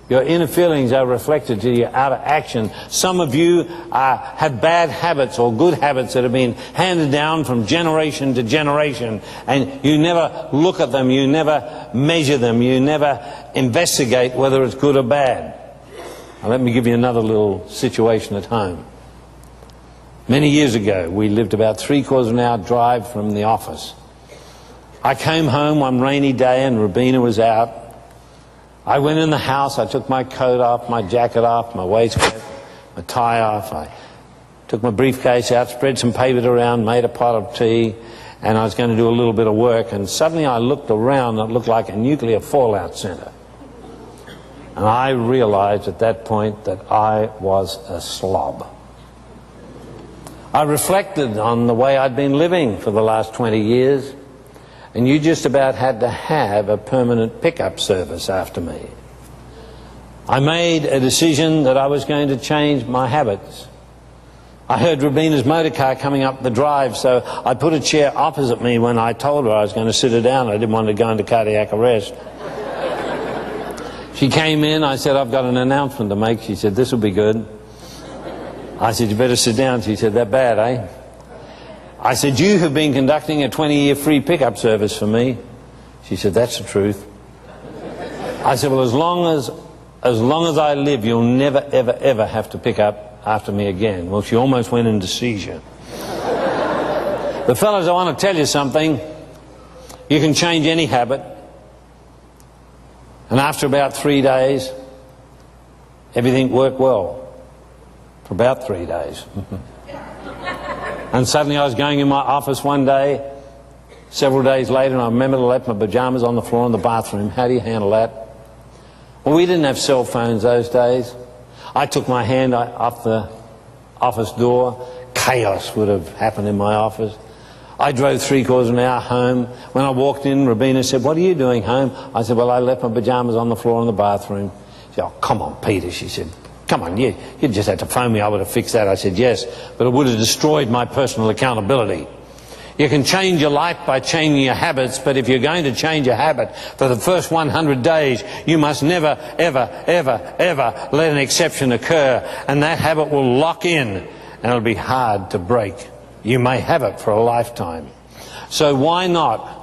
Your inner feelings are reflected to your outer action. Some of you have bad habits or good habits that have been handed down from generation to generation, and you never look at them, you never measure them, you never investigate whether it's good or bad. Now, let me give you another little situation at home. Many years ago, we lived about 3/4 of an hour drive from the office. I came home one rainy day and Rabina was out. I went in the house, I took my coat off, my jacket off, my waistcoat, my tie off. I took my briefcase out, spread some paper around, made a pot of tea, and I was going to do a little bit of work, and suddenly I looked around and it looked like a nuclear fallout center. And I realized at that point that I was a slob. I reflected on the way I'd been living for the last 20 years, and you just about had to have a permanent pickup service after me. I made a decision that I was going to change my habits. I heard Robina's motor car coming up the drive, so I put a chair opposite me when I told her I was going to sit her down. I didn't want her to go into cardiac arrest. She came in, I said, I've got an announcement to make. She said, this will be good. I said, you better sit down. She said, that bad, eh? I said, you have been conducting a 20-year free pickup service for me. She said, that's the truth. I said, well, as long as I live, you'll never, ever, ever have to pick up after me again. Well, she almost went into seizure. But fellas, I want to tell you something. You can change any habit. And after about 3 days, everything worked well. For about 3 days. And suddenly I was going in my office one day, several days later, and I remember I left my pajamas on the floor in the bathroom. How do you handle that? Well, we didn't have cell phones those days. I took my hand off the office door. Chaos would have happened in my office. I drove 3/4 of an hour home. When I walked in, Robina said, what are you doing home? I said, well, I left my pajamas on the floor in the bathroom. She said, oh, come on, Peter, she said. Come on, you just had to phone me, I would have fixed that. I said, yes, but it would have destroyed my personal accountability. You can change your life by changing your habits, but if you're going to change a habit for the first 100 days, you must never, ever, ever, ever let an exception occur, and that habit will lock in, and it'll be hard to break. You may have it for a lifetime. So why not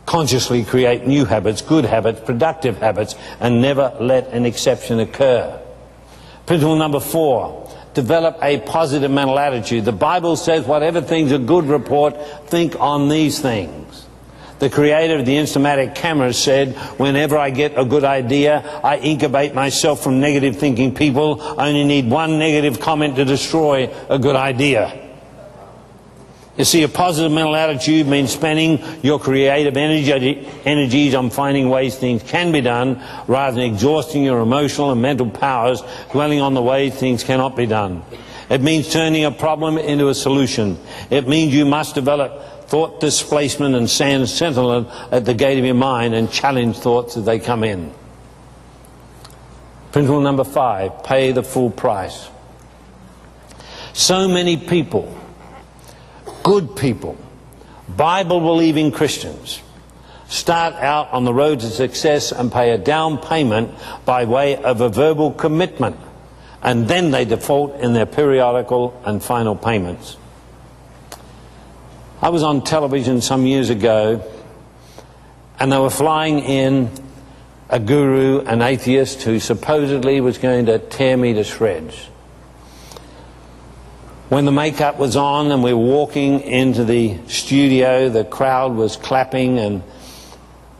consciously create new habits, good habits, productive habits, and never let an exception occur? Principle number 4, develop a positive mental attitude. The Bible says, whatever things a good report, think on these things. The creator of the Instamatic camera said, whenever I get a good idea, I incubate myself from negative thinking people. I only need one negative comment to destroy a good idea. You see, a positive mental attitude means spending your creative energies on finding ways things can be done, rather than exhausting your emotional and mental powers dwelling on the ways things cannot be done. It means turning a problem into a solution. It means you must develop thought displacement and stand sentinel at the gate of your mind and challenge thoughts as they come in. Principle number 5, pay the full price. So many people, good people, Bible-believing Christians, start out on the road to success and pay a down payment by way of a verbal commitment, and then they default in their periodical and final payments. I was on television some years ago, and they were flying in a guru, an atheist, who supposedly was going to tear me to shreds. When the makeup was on and we were walking into the studio, the crowd was clapping, and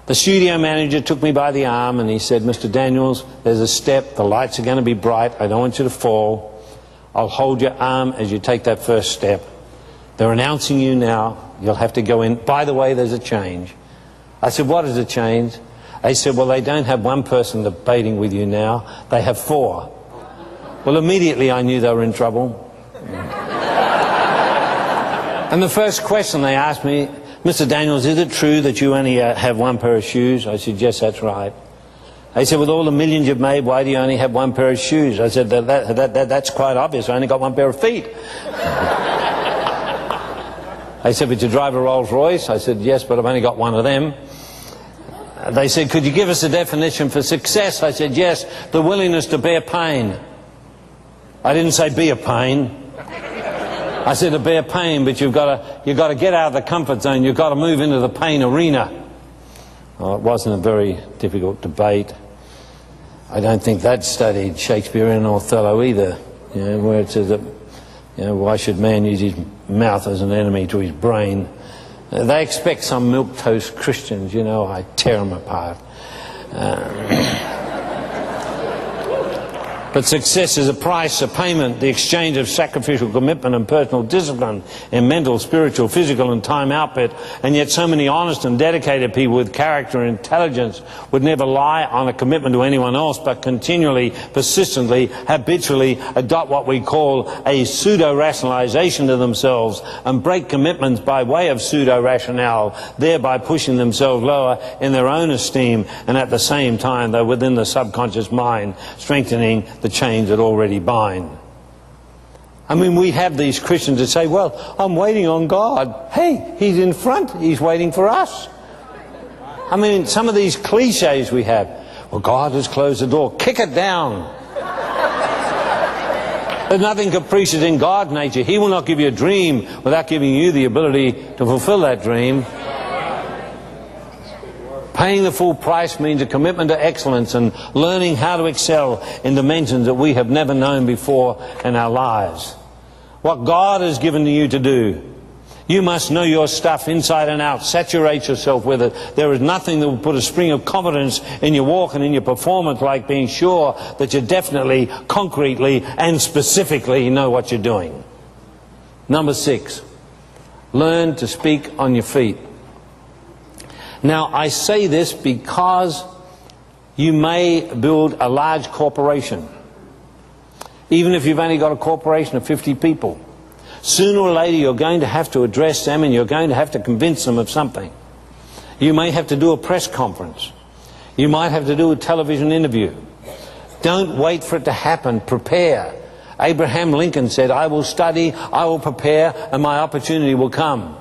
the studio manager took me by the arm and he said, Mr. Daniels, there's a step, the lights are going to be bright, I don't want you to fall. I'll hold your arm as you take that first step. They're announcing you now, you'll have to go in. By the way, there's a change. I said, what is a change? They said, well, they don't have one person debating with you now, they have 4. Well, immediately I knew they were in trouble. And the first question they asked me, Mr. Daniels, is it true that you only have one pair of shoes? I said, yes, that's right. They said, with all the millions you've made, why do you only have one pair of shoes? I said, that's quite obvious, I only got one pair of feet. They said, but you drive a Rolls Royce? I said, yes, but I've only got one of them. They said, could you give us a definition for success? I said, yes, the willingness to bear pain. I didn't say be a pain. I said to bear pain, but you've got to get out of the comfort zone. You've got to move into the pain arena. Well, it wasn't a very difficult debate. I don't think they'd studied Shakespeare and Othello either, you know, where it says that, you know, why should man use his mouth as an enemy to his brain? They expect some milquetoast Christians, you know, I tear them apart. But success is a price, a payment, the exchange of sacrificial commitment and personal discipline in mental, spiritual, physical and time output. And yet so many honest and dedicated people with character and intelligence would never lie on a commitment to anyone else, but continually, persistently, habitually adopt what we call a pseudo-rationalization to themselves and break commitments by way of pseudo-rationale, thereby pushing themselves lower in their own esteem, and at the same time, though within the subconscious mind, strengthening the chains that already bind. I mean, we have these Christians that say, well, I'm waiting on God. Hey, He's in front. He's waiting for us. I mean, some of these cliches we have. Well, God has closed the door. Kick it down. There's nothing capricious in God's nature. He will not give you a dream without giving you the ability to fulfill that dream. Paying the full price means a commitment to excellence and learning how to excel in dimensions that we have never known before in our lives. What God has given you to do, you must know your stuff inside and out. Saturate yourself with it. There is nothing that will put a spring of confidence in your walk and in your performance like being sure that you definitely, concretely and specifically know what you're doing. Number 6, learn to speak on your feet. Now, I say this because you may build a large corporation. Even if you've only got a corporation of 50 people. Sooner or later you're going to have to address them and you're going to have to convince them of something. You may have to do a press conference. You might have to do a television interview. Don't wait for it to happen. Prepare. Abraham Lincoln said, I will study, I will prepare, and my opportunity will come.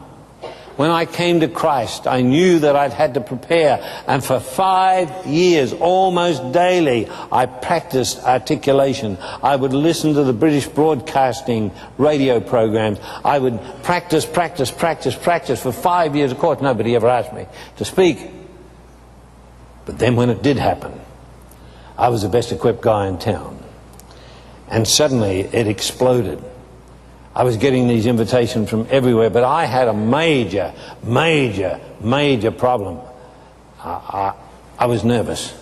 When I came to Christ, I knew that I'd had to prepare, and for 5 years, almost daily, I practiced articulation. I would listen to the British broadcasting radio programs. I would practice for 5 years. Of course, nobody ever asked me to speak. But then when it did happen, I was the best equipped guy in town. And suddenly it exploded. I was getting these invitations from everywhere, but I had a major problem. I was nervous.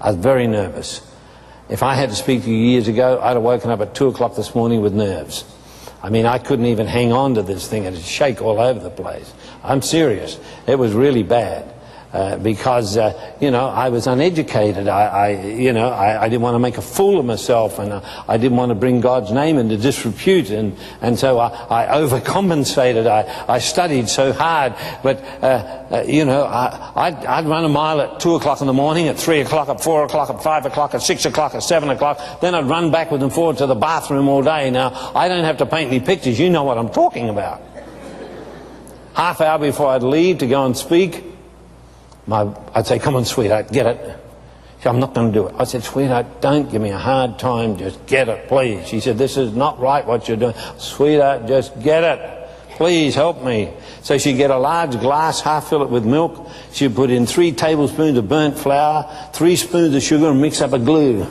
I was very nervous. If I had to speak to you years ago, I'd have woken up at 2 o'clock this morning with nerves. I mean, I couldn't even hang on to this thing. It'd shake all over the place. I'm serious. It was really bad. Because, you know, I was uneducated. I didn't want to make a fool of myself, and I didn't want to bring God's name into disrepute, and so I overcompensated. I studied so hard, but, you know, I'd run a mile at 2 o'clock in the morning, at 3 o'clock, at 4 o'clock, at 5 o'clock, at 6 o'clock, at 7 o'clock. Then I'd run backwards and forward to the bathroom all day. Now, I don't have to paint any pictures. You know what I'm talking about. Half hour before I'd leave to go and speak, I'd say, come on, sweetheart, get it. She said, I'm not going to do it. I said, sweetheart, don't give me a hard time. Just get it, please. She said, this is not right what you're doing. Sweetheart, just get it. Please help me. So she'd get a large glass, half fill it with milk. She'd put in 3 tablespoons of burnt flour, 3 spoons of sugar, and mix up a glue.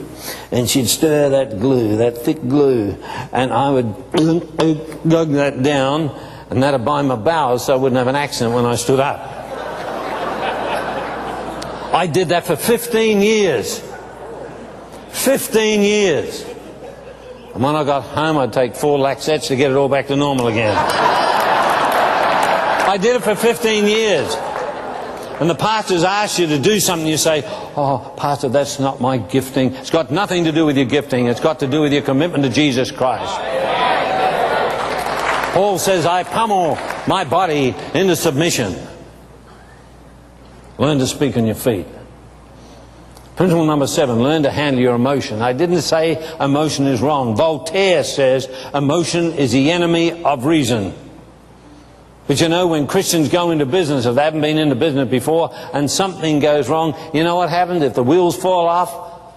And she'd stir that glue, that thick glue. And I would lug that down, and that'd bind my bowels so I wouldn't have an accent when I stood up. I did that for 15 years. 15 years. And when I got home, I'd take 4 Laxettes to get it all back to normal again. I did it for 15 years. And the pastors ask you to do something, you say, oh, Pastor, that's not my gifting. It's got nothing to do with your gifting. It's got to do with your commitment to Jesus Christ. Paul says, I pummel my body into submission. Learn to speak on your feet. Principle number 7, learn to handle your emotion. I didn't say emotion is wrong. Voltaire says emotion is the enemy of reason. But you know, when Christians go into business, if they haven't been into business before, and something goes wrong, you know what happens? If the wheels fall off,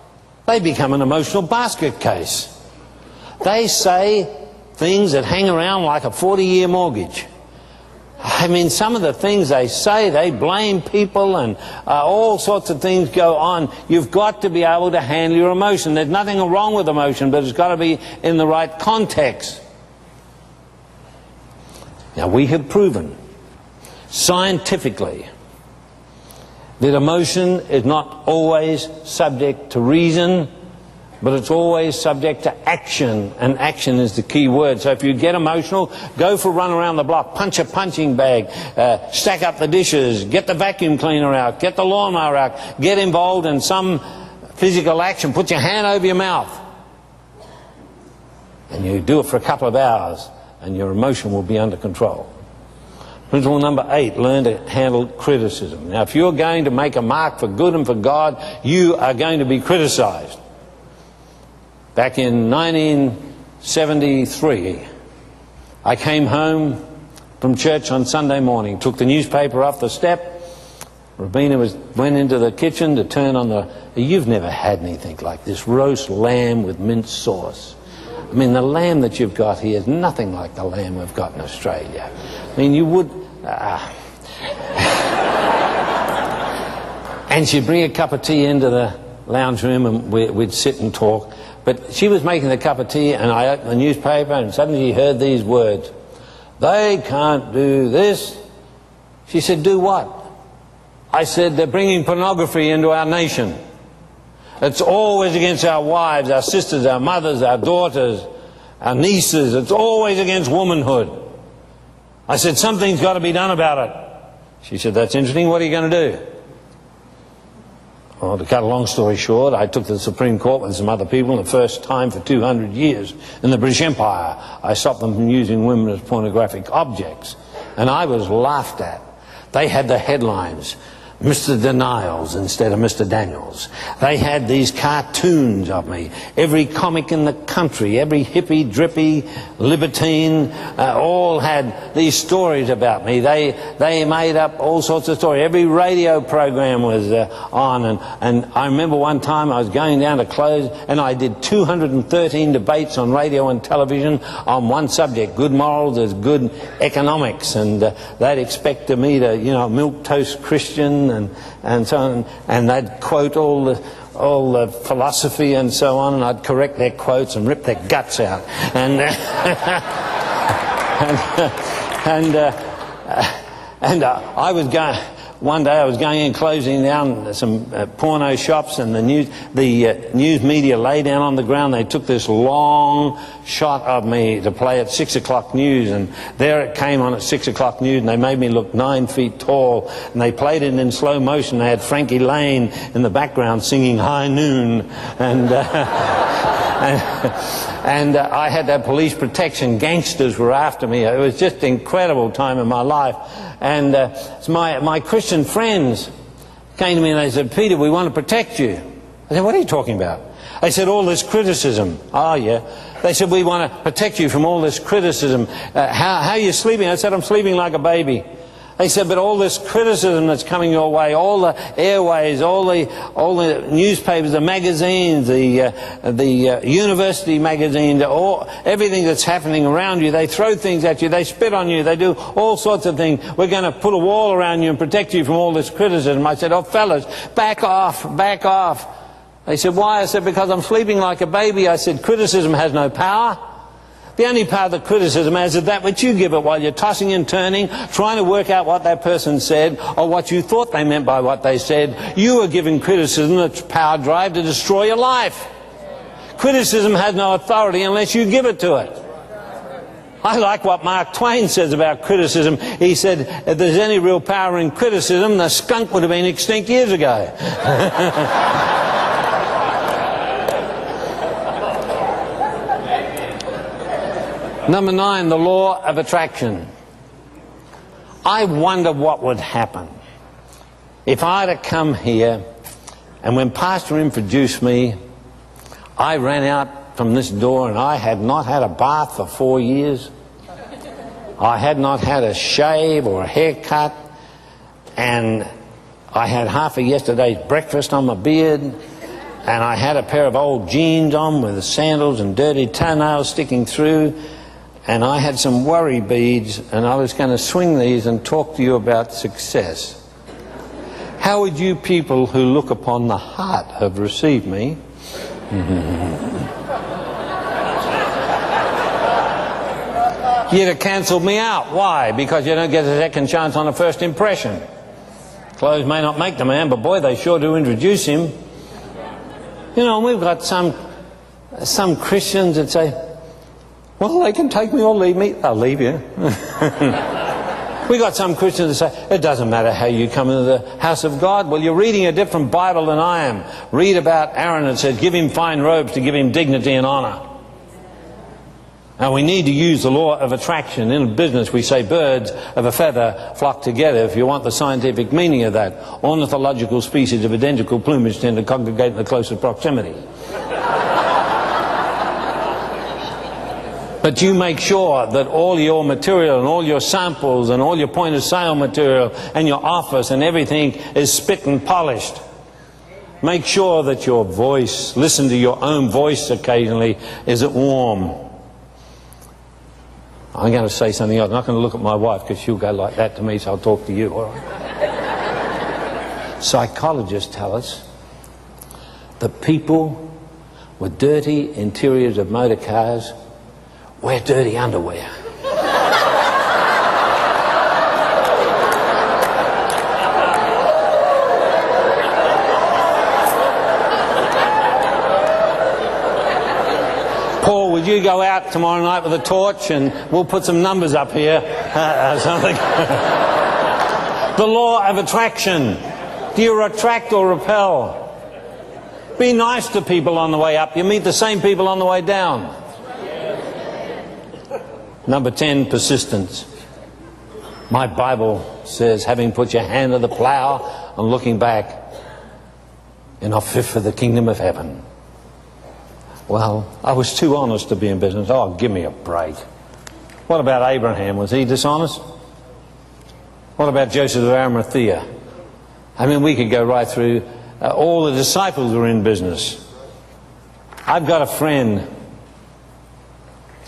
they become an emotional basket case. They say things that hang around like a 40-year mortgage. I mean, some of the things they say, they blame people, and all sorts of things go on. You've got to be able to handle your emotion. There's nothing wrong with emotion, but it's got to be in the right context. Now, we have proven scientifically that emotion is not always subject to reason, but it's always subject to action, and action is the key word. So if you get emotional, go for a run around the block, punch a punching bag, stack up the dishes, get the vacuum cleaner out, get the lawnmower out, get involved in some physical action, put your hand over your mouth. And you do it for a couple of hours, and your emotion will be under control. Principle number 8, learn to handle criticism. Now, if you're going to make a mark for good and for God, you are going to be criticized. Back in 1973, I came home from church on Sunday morning, took the newspaper off the step. Rabina went into the kitchen to turn on the... You've never had anything like this, roast lamb with mint sauce. I mean, the lamb that you've got here is nothing like the lamb we've got in Australia. I mean, you would... And she'd bring a cup of tea into the lounge room and we'd sit and talk. But she was making the cup of tea and I opened the newspaper and suddenly she heard these words. They can't do this. She said, do what? I said, they're bringing pornography into our nation. It's always against our wives, our sisters, our mothers, our daughters, our nieces. It's always against womanhood. I said, something's got to be done about it. She said, that's interesting. What are you going to do? Well, to cut a long story short, I took to the Supreme Court with some other people, and the first time for 200 years in the British Empire, I stopped them from using women as pornographic objects. And I was laughed at. They had the headlines, Mr. Denials instead of Mr. Daniels. They had these cartoons of me. Every comic in the country, every hippie, drippy, libertine, all had these stories about me. They made up all sorts of stories. Every radio program was on. And I remember one time I was going down to close and I did 213 debates on radio and television on one subject, good morals as good economics. And they'd expect me to, you know, milquetoast Christian and so on, and they'd quote all the philosophy and so on, and I'd correct their quotes and rip their guts out. And I was going. One day I was going in, closing down some porno shops, and the news media lay down on the ground. They took this long shot of me to play at 6 o'clock news, and there it came on at 6 o'clock news, and they made me look 9 feet tall, and they played it in slow motion. They had Frankie Lane in the background singing High Noon, and I had that police protection. Gangsters were after me. It was just an incredible time in my life. And my Christian friends came to me and they said, Peter, we want to protect you. I said, what are you talking about? They said, all this criticism. Oh, yeah. They said, we want to protect you from all this criticism. How are you sleeping? I said, I'm sleeping like a baby. They said, but all this criticism that's coming your way, all the airways, all the newspapers, the magazines, the university magazines, everything that's happening around you, they throw things at you, they spit on you, they do all sorts of things. We're going to put a wall around you and protect you from all this criticism. I said, oh, fellas, back off, back off. They said, why? I said, because I'm sleeping like a baby. I said, criticism has no power. The only power that criticism has is that which you give it while you're tossing and turning, trying to work out what that person said or what you thought they meant by what they said. You are giving criticism the power drive to destroy your life. Criticism has no authority unless you give it to it. I like what Mark Twain says about criticism. He said, if there's any real power in criticism, the skunk would have been extinct years ago. Number 9, the law of attraction. I wonder what would happen if I had come here and when Pastor introduced me, I ran out from this door and I had not had a bath for 4 years. I had not had a shave or a haircut, and I had half of yesterday's breakfast on my beard, and I had a pair of old jeans on with the sandals and dirty toenails sticking through. And I had some worry beads, and I was going to swing these and talk to you about success. How would you people who look upon the heart have received me? You'd have cancelled me out. Why? Because you don't get a second chance on a first impression. Clothes may not make the man, but boy, they sure do introduce him. You know, we've got some some Christians that say, well, they can take me or leave me. They'll leave you. We got some Christians that say, it doesn't matter how you come into the house of God. Well, you're reading a different Bible than I am. Read about Aaron. It says, give him fine robes to give him dignity and honor. Now, we need to use the law of attraction. In business, we say birds of a feather flock together. If you want the scientific meaning of that, ornithological species of identical plumage tend to congregate in the closest proximity. But you make sure that all your material and all your samples and all your point of sale material and your office and everything is spit and polished. Make sure that your voice, listen to your own voice occasionally, is it warm? I'm going to say something else. I'm not going to look at my wife because she'll go like that to me, so I'll talk to you, all right? Psychologists tell us that people with dirty interiors of motor cars wear dirty underwear. Paul, would you go out tomorrow night with a torch and we'll put some numbers up here? Something. The law of attraction. Do you attract or repel? Be nice to people on the way up. You meet the same people on the way down. Number 10, persistence. My Bible says, having put your hand to the plough and looking back, you're not fit for the kingdom of heaven. Well, I was too honest to be in business. Oh, give me a break. What about Abraham? Was he dishonest? What about Joseph of Arimathea? I mean, we could go right through. All the disciples were in business. I've got a friend.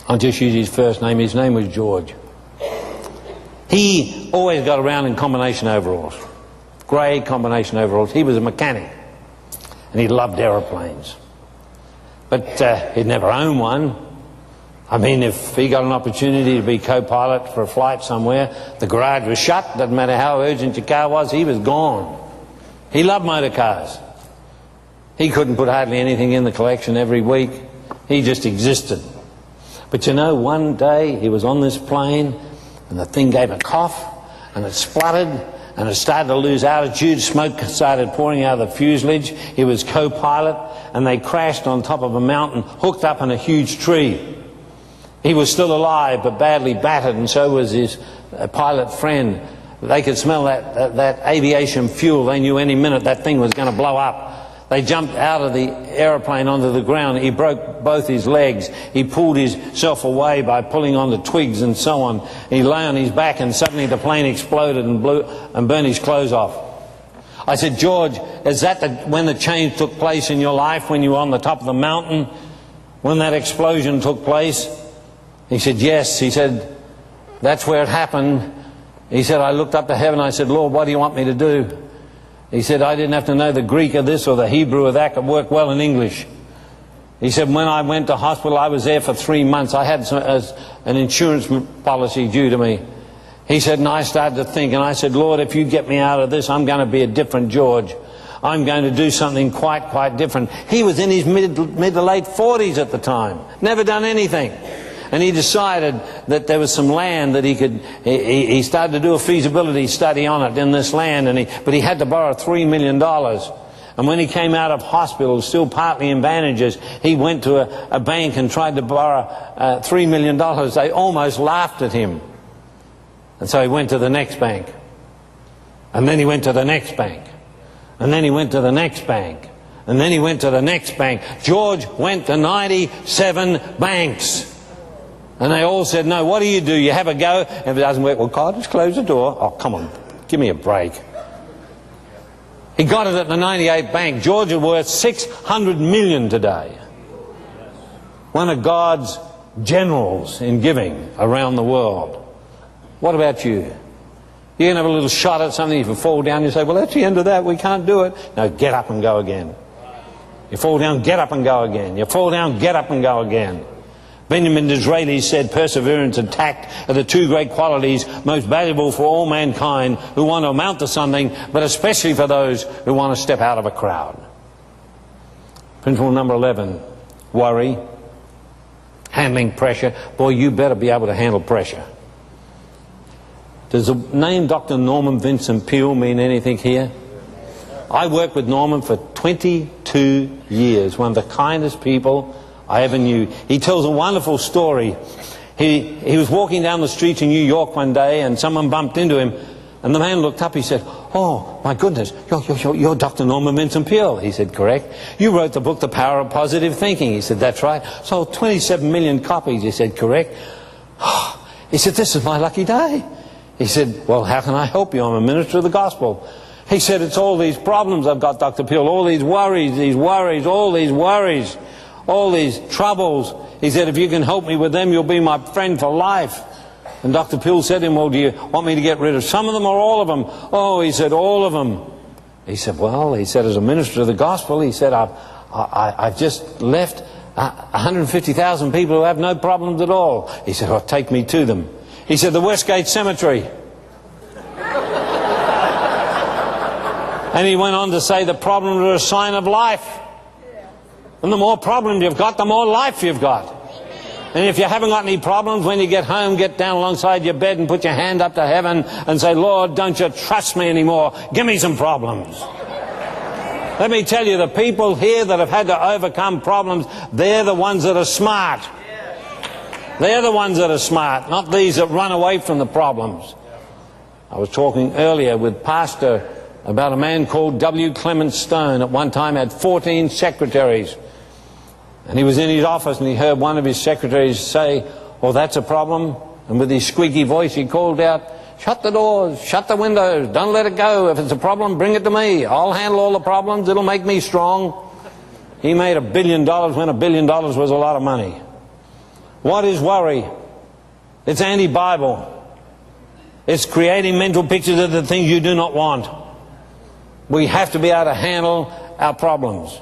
I'll just use his first name. His name was George. He always got around in combination overalls. Grey combination overalls. He was a mechanic. And he loved aeroplanes. But he'd never owned one. I mean, if he got an opportunity to be co-pilot for a flight somewhere, the garage was shut. Doesn't matter how urgent your car was, he was gone. He loved motor cars. He couldn't put hardly anything in the collection every week. He just existed. But you know, one day he was on this plane and the thing gave a cough and it spluttered and it started to lose altitude. Smoke started pouring out of the fuselage. He was co-pilot and they crashed on top of a mountain, hooked up in a huge tree. He was still alive but badly battered, and so was his pilot friend. They could smell that aviation fuel. They knew any minute that thing was going to blow up. They jumped out of the aeroplane onto the ground. He broke both his legs. He pulled himself away by pulling on the twigs and so on. He lay on his back and suddenly the plane exploded and blew and burned his clothes off. I said, George, is that when the change took place in your life, when you were on the top of the mountain, when that explosion took place? He said, yes. He said, that's where it happened. He said, I looked up to heaven. I said, Lord, what do you want me to do? He said, I didn't have to know the Greek of this or the Hebrew of that. I could work well in English. He said, when I went to hospital, I was there for 3 months. I had an insurance policy due to me. He said, and I started to think, and I said, Lord, if you get me out of this, I'm going to be a different George. I'm going to do something quite different. He was in his mid to late 40s at the time. Never done anything. And he decided that there was some land that he started to do a feasibility study on it in this land, but he had to borrow $3 million. And when he came out of hospital, still partly in bandages, he went to a bank and tried to borrow $3 million. They almost laughed at him. And so he went to the next bank. And then he went to the next bank. And then he went to the next bank. And then he went to the next bank. George went to 97 banks. And they all said, no, what do? You have a go. If it doesn't work, well, God, just close the door. Oh, come on, give me a break. He got it at the 98 bank. George is worth $600 million today. One of God's generals in giving around the world. What about you? You can have a little shot at something. If you fall down, you say, well, that's the end of that. We can't do it. No, get up and go again. You fall down, get up and go again. You fall down, get up and go again. Benjamin Disraeli said perseverance and tact are the two great qualities most valuable for all mankind who want to amount to something, but especially for those who want to step out of a crowd. Principle number 11, worry, handling pressure. Boy, you better be able to handle pressure. Does the name Dr. Norman Vincent Peale mean anything here? I worked with Norman for 22 years, one of the kindest people I ever knew. He tells a wonderful story. He was walking down the street in New York one day and someone bumped into him, and the man looked up. He said, "Oh, my goodness, you're Dr. Norman Vincent Peale." He said, "Correct." "You wrote the book, The Power of Positive Thinking." He said, "That's right." "Sold 27 million copies." He said, "Correct." He said, "This is my lucky day." He said, "Well, how can I help you? I'm a minister of the gospel." He said, "It's all these problems I've got, Dr. Peale, all these worries, all these troubles." He said, "If you can help me with them, you'll be my friend for life." And Dr. Peale said to him, "Well, do you want me to get rid of some of them or all of them?" "Oh," he said, "all of them." He said, "Well," he said, "as a minister of the gospel," he said, I've just left 150,000 people who have no problems at all." He said, "Oh, take me to them." He said, "The Westgate Cemetery." And he went on to say, "The problems are a sign of life. And the more problems you've got, the more life you've got. And if you haven't got any problems, when you get home, get down alongside your bed and put your hand up to heaven and say, 'Lord, don't you trust me anymore? Give me some problems.'" Let me tell you, the people here that have had to overcome problems, they're the ones that are smart. They're the ones that are smart, not these that run away from the problems. I was talking earlier with Pastor about a man called W. Clement Stone. At one time had 14 secretaries. And he was in his office and he heard one of his secretaries say, "Well, that's a problem." And with his squeaky voice he called out, "Shut the doors, shut the windows, don't let it go. If it's a problem, bring it to me. I'll handle all the problems. It'll make me strong." He made $1 billion when $1 billion was a lot of money. What is worry? It's anti-Bible. It's creating mental pictures of the things you do not want. We have to be able to handle our problems.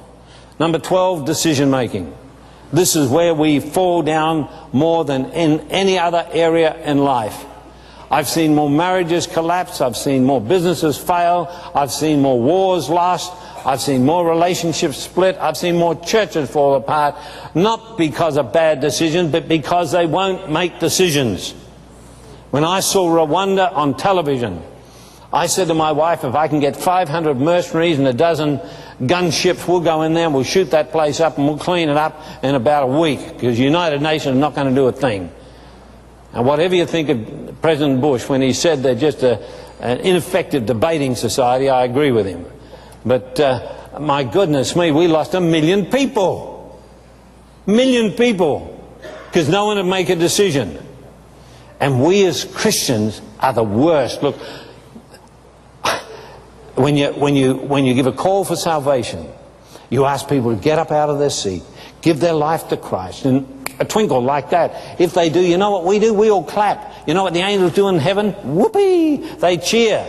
Number 12, decision making. This is where we fall down more than in any other area in life. I've seen more marriages collapse. I've seen more businesses fail. I've seen more wars lost. I've seen more relationships split. I've seen more churches fall apart. Not because of bad decisions, but because they won't make decisions. When I saw Rwanda on television, I said to my wife, if I can get 500 mercenaries and a dozen gunships, we'll go in there and we'll shoot that place up and we'll clean it up in about a week, because the United Nations are not going to do a thing. And whatever you think of President Bush when he said they're just an ineffective debating society, I agree with him. But my goodness me, we lost 1 million people. 1 million people. Because no one would make a decision. And we as Christians are the worst. Look, when you give a call for salvation, you ask people to get up out of their seat, give their life to Christ, and a twinkle like that. If they do, you know what we do? We all clap. You know what the angels do in heaven? Whoopee! They cheer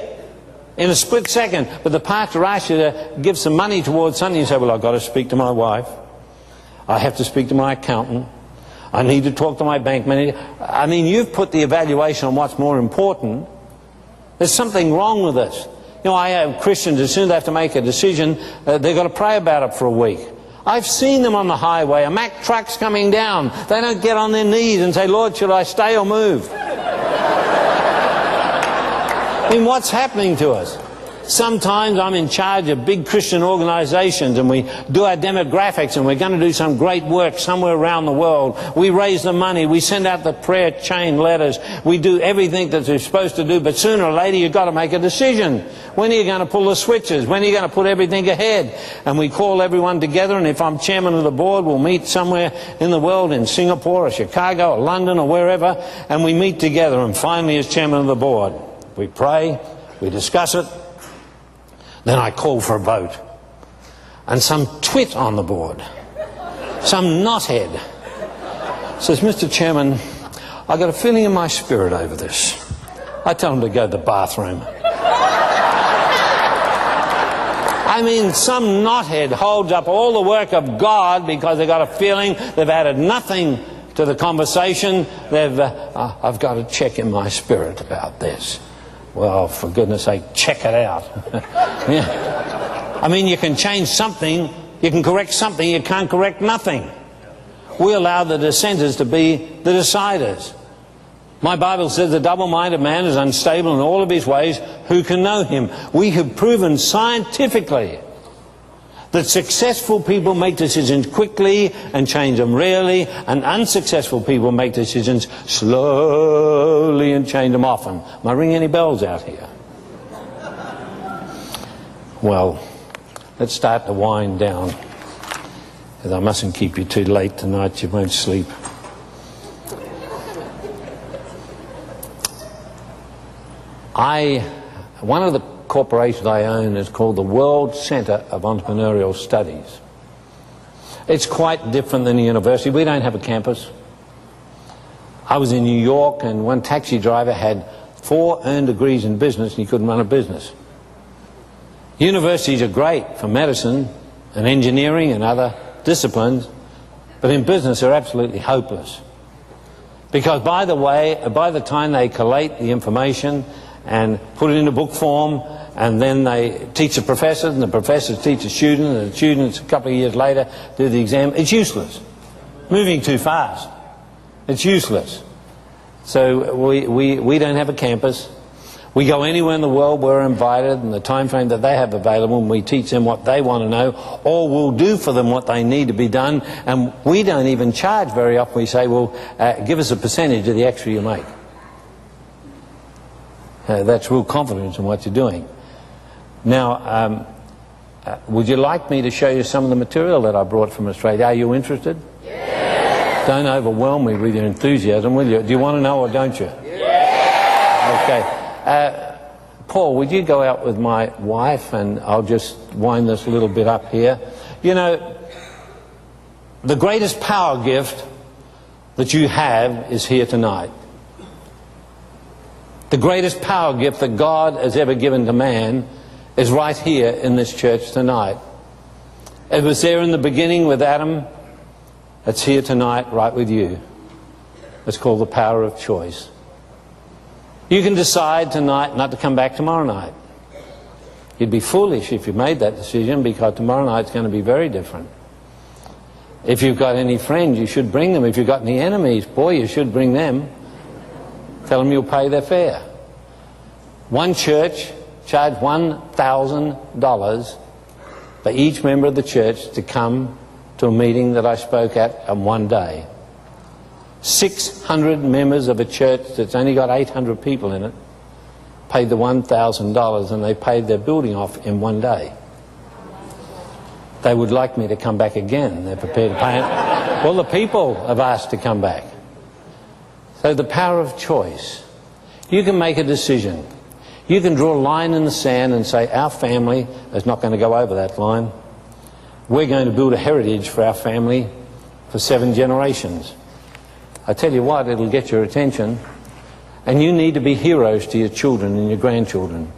in a split second. But the pastor asks you to give some money towards something. You say, well, I've got to speak to my wife. I have to speak to my accountant. I need to talk to my bank manager. I mean, you've put the evaluation on what's more important. There's something wrong with this. You know, I have Christians, as soon as they have to make a decision, they've got to pray about it for a week. I've seen them on the highway. A Mack truck's coming down. They don't get on their knees and say, Lord, should I stay or move? I mean, what's happening to us? Sometimes I'm in charge of big Christian organizations and we do our demographics and we're going to do some great work somewhere around the world. We raise the money. We send out the prayer chain letters. We do everything that we're supposed to do. But sooner or later you've got to make a decision. When are you going to pull the switches? When are you going to put everything ahead? And we call everyone together, and if I'm chairman of the board, we'll meet somewhere in the world, in Singapore or Chicago or London or wherever, and we meet together. And finally, as chairman of the board, we pray, we discuss it. Then I call for a vote. And some twit on the board, some knothead, says, Mr. Chairman, I got a feeling in my spirit over this. I tell him to go to the bathroom. I mean, some knothead holds up all the work of God because they've got a feeling they've added nothing to the conversation. I've got to check in my spirit about this. Well, for goodness sake, check it out. Yeah. I mean, you can change something, you can correct something, you can't correct nothing. We allow the dissenters to be the deciders. My Bible says the double-minded man is unstable in all of his ways. Who can know him? We have proven scientifically that successful people make decisions quickly and change them rarely, and unsuccessful people make decisions slowly and change them often. Am I ringing any bells out here? Well, let's start to wind down, because I mustn't keep you too late tonight. You won't sleep. One of the corporations I own is called the World Centre of Entrepreneurial Studies. It's quite different than a university. We don't have a campus. I was in New York, and one taxi driver had 4 earned degrees in business, and he couldn't run a business. Universities are great for medicine and engineering and other disciplines, but in business they're absolutely hopeless. Because by the time they collate the information and put it into book form, and then they teach the professors, and the professors teach the students, and the students a couple of years later do the exam, it's useless. Moving too fast. It's useless. So we don't have a campus. We go anywhere in the world, we're invited, and the time frame that they have available, and we teach them what they want to know, or we'll do for them what they need to be done, and we don't even charge very often. We say, well, give us a percentage of the extra you make. That's real confidence in what you're doing. Now, would you like me to show you some of the material that I brought from Australia? Are you interested? Yes. Don't overwhelm me with your enthusiasm, will you? Do you want to know or don't you? Yes. Okay. Paul, would you go out with my wife, and I'll just wind this a little bit up here. You know, the greatest power gift that you have is here tonight. The greatest power gift that God has ever given to man is right here in this church tonight. It was there in the beginning with Adam. It's here tonight right with you. It's called the power of choice. You can decide tonight not to come back tomorrow night. You'd be foolish if you made that decision, because tomorrow night's going to be very different. If you've got any friends, you should bring them. If you've got any enemies, boy, you should bring them. Tell them you'll pay their fare. One church charged $1,000 for each member of the church to come to a meeting that I spoke at on one day. 600 members of a church that's only got 800 people in it paid the $1,000, and they paid their building off in one day. They would like me to come back again. They're prepared to pay it. Well, the people have asked to come back. So the power of choice. You can make a decision. You can draw a line in the sand and say, our family is not going to go over that line. We're going to build a heritage for our family for 7 generations. I tell you what, it'll get your attention. And you need to be heroes to your children and your grandchildren.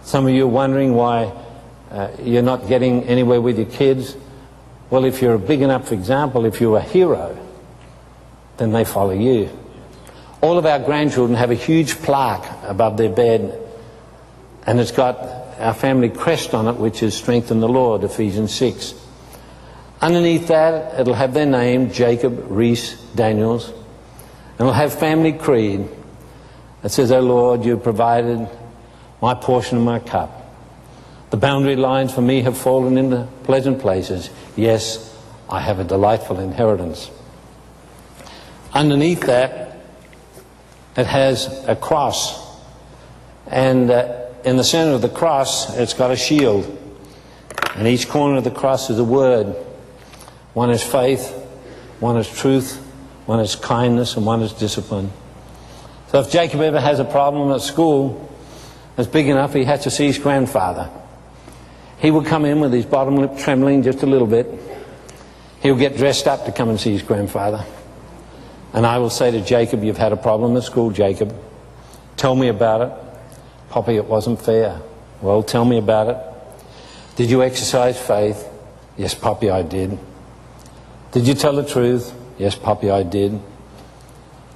Some of you are wondering why you're not getting anywhere with your kids. Well, if you're a big enough example, if you're a hero, then they follow you. All of our grandchildren have a huge plaque above their bed, and it's got our family crest on it, which is strength in the Lord, Ephesians 6. Underneath that, it'll have their name, Jacob Reese Daniels, and it'll have family creed. It says, "O Lord, you have provided my portion of my cup. The boundary lines for me have fallen into pleasant places. Yes, I have a delightful inheritance." Underneath that, it has a cross, and in the center of the cross it's got a shield, and each corner of the cross is a word. One is faith, one is truth, one is kindness, and one is discipline. So if Jacob ever has a problem at school that's big enough, he has to see his grandfather. He will come in with his bottom lip trembling just a little bit. He'll get dressed up to come and see his grandfather. And I will say to Jacob, "You've had a problem at school, Jacob. Tell me about it." "Poppy, it wasn't fair." "Well, tell me about it." "Did you exercise faith?" "Yes, Poppy, I did." "Did you tell the truth?" "Yes, Poppy, I did."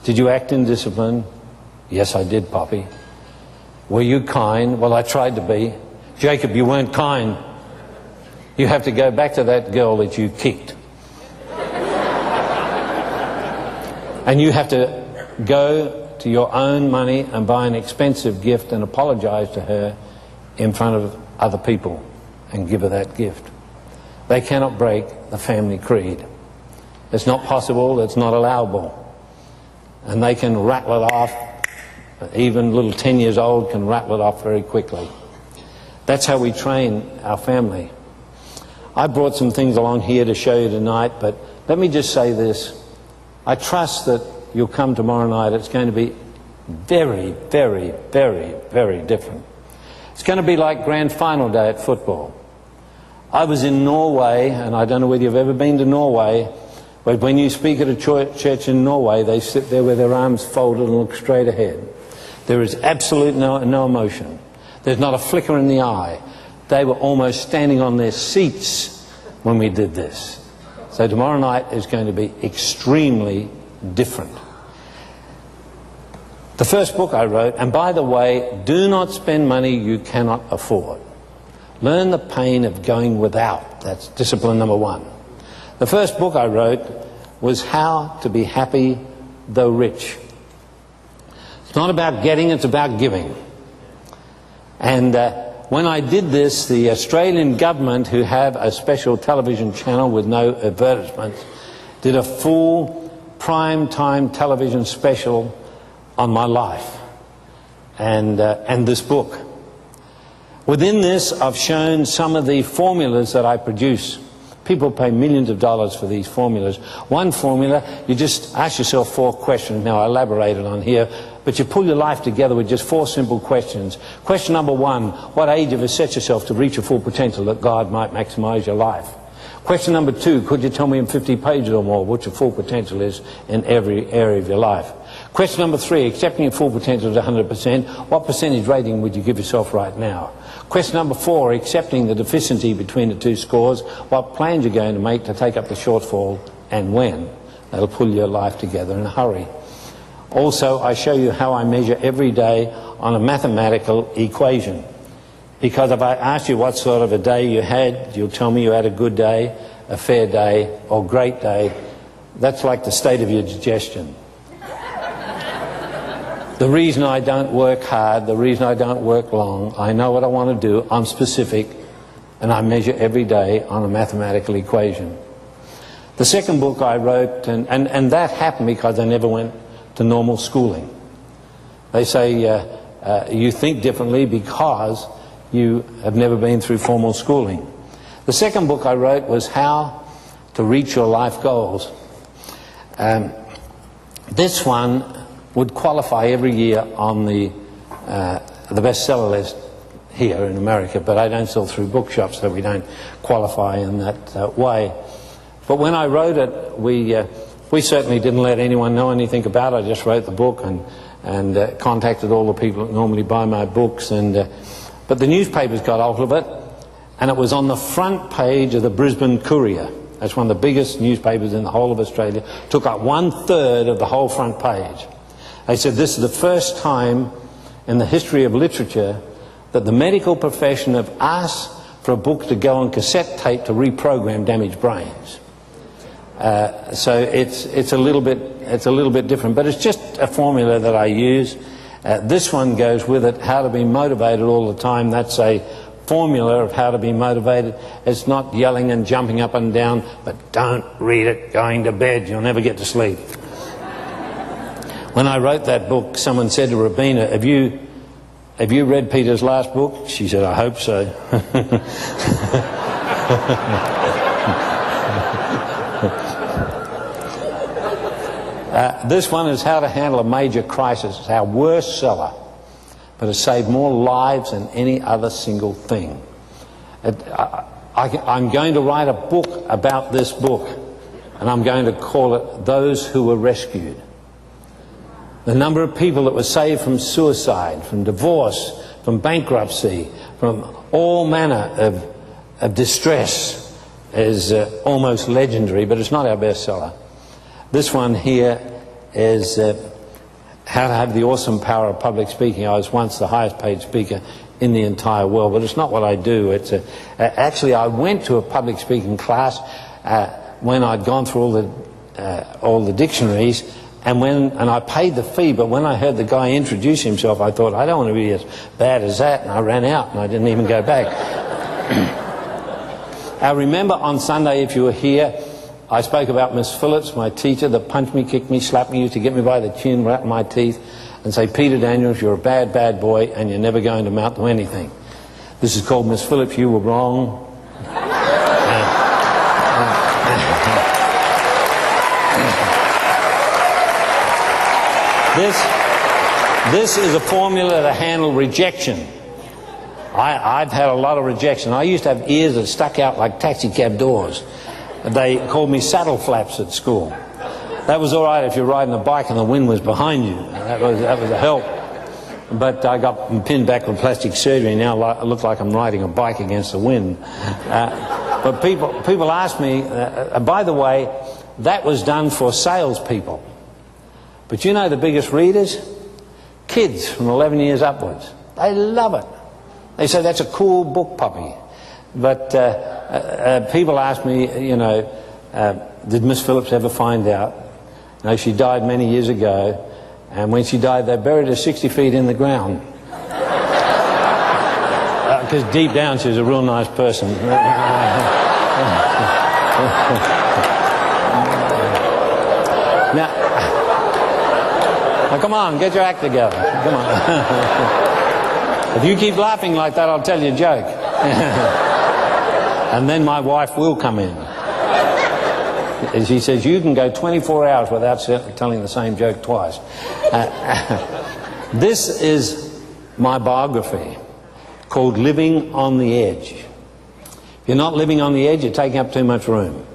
"Did you act in discipline?" "Yes, I did, Poppy." "Were you kind?" "Well, I tried to be." "Jacob, you weren't kind. You have to go back to that girl that you kicked." And you have to go to your own money and buy an expensive gift and apologize to her in front of other people and give her that gift. They cannot break the family creed. It's not possible, it's not allowable. And they can rattle it off. Even little 10 years old can rattle it off very quickly. That's how we train our family. I brought some things along here to show you tonight, but let me just say this. I trust that you'll come tomorrow night. It's going to be very, very, very, very different. It's going to be like grand final day at football. I was in Norway, and I don't know whether you've ever been to Norway, but when you speak at a church in Norway, they sit there with their arms folded and look straight ahead. There is absolute no emotion. There's not a flicker in the eye. They were almost standing on their seats when we did this. So tomorrow night is going to be extremely different. The first book I wrote, and by the way, do not spend money you cannot afford. Learn the pain of going without. That's discipline number one. The first book I wrote was How to Be Happy Though Rich. It's not about getting, it's about giving. And when I did this, the Australian government, who have a special television channel with no advertisements, did a full prime-time television special on my life and this book. Within this, I've shown some of the formulas that I produce. People pay millions of dollars for these formulas. One formula, you just ask yourself 4 questions. Now, I elaborated on here, but you pull your life together with just 4 simple questions. Question number 1, what age have you set yourself to reach your full potential that God might maximize your life? Question number 2, could you tell me in 50 pages or more what your full potential is in every area of your life? Question number 3, accepting your full potential is 100%, what percentage rating would you give yourself right now? Question number 4, accepting the deficiency between the 2 scores, what plans you're going to make to take up the shortfall and when. That'll pull your life together in a hurry. Also, I show you how I measure every day on a mathematical equation. Because if I ask you what sort of a day you had, you'll tell me you had a good day, a fair day, or great day. That's like the state of your digestion. The reason I don't work hard, the reason I don't work long, I know what I want to do, I'm specific, and I measure every day on a mathematical equation. The second book I wrote, and that happened because I never went to normal schooling. They say you think differently because you have never been through formal schooling. The second book I wrote was How to Reach Your Life Goals. This one would qualify every year on the bestseller list here in America, but I don't sell through bookshops, so we don't qualify in that way. But when I wrote it, we certainly didn't let anyone know anything about it. I just wrote the book and contacted all the people that normally buy my books, but the newspapers got hold of it, and it was on the front page of the Brisbane Courier. That's one of the biggest newspapers in the whole of Australia. Took up 1/3 of the whole front page. They said this is the first time in the history of literature that the medical profession have asked for a book to go on cassette tape to reprogram damaged brains. So it's a little bit different, but it's just a formula that I use. This one goes with it, how to be motivated all the time. That's a formula of how to be motivated. It's not yelling and jumping up and down, but don't read it going to bed. You'll never get to sleep. When I wrote that book, someone said to Rabina, have you read Peter's last book? She said, I hope so. This one is How to Handle a Major Crisis. It's our worst seller, but it's saved more lives than any other single thing. I'm going to write a book about this book, and I'm going to call it Those Who Were Rescued. The number of people that were saved from suicide, from divorce, from bankruptcy, from all manner of distress is almost legendary, but it's not our bestseller. This one here is How to Have the Awesome Power of Public Speaking. I was once the highest paid speaker in the entire world, but it's not what I do. Actually, I went to a public speaking class when I'd gone through all the dictionaries, And I paid the fee, but when I heard the guy introduce himself, I thought, I don't want to be as bad as that, and I ran out and I didn't even go back. I remember on Sunday, if you were here, I spoke about Miss Phillips, my teacher, that punched me, kicked me, slapped me, used to get me by the chin, rattle my teeth, and say, Peter Daniels, you're a bad, bad boy, and you're never going to amount to anything. This is called Miss Phillips, you were wrong. This is a formula to handle rejection. I've had a lot of rejection. I used to have ears that stuck out like taxi cab doors. They called me saddle flaps at school. That was all right if you're riding a bike and the wind was behind you. That was a help. But I got pinned back with plastic surgery. Now I look like I'm riding a bike against the wind. But people ask me, by the way, that was done for salespeople. But you know the biggest readers? Kids from 11 years upwards. They love it. They say that's a cool book, puppy. But people ask me, you know, did Miss Phillips ever find out? No, she died many years ago, and when she died, they buried her 60 feet in the ground. Because deep down, she was a real nice person. Now, come on, get your act together. Come on. If you keep laughing like that, I'll tell you a joke. And then my wife will come in. And she says, you can go 24 hours without telling the same joke twice. This is my biography called Living on the Edge. If you're not living on the edge, you're taking up too much room.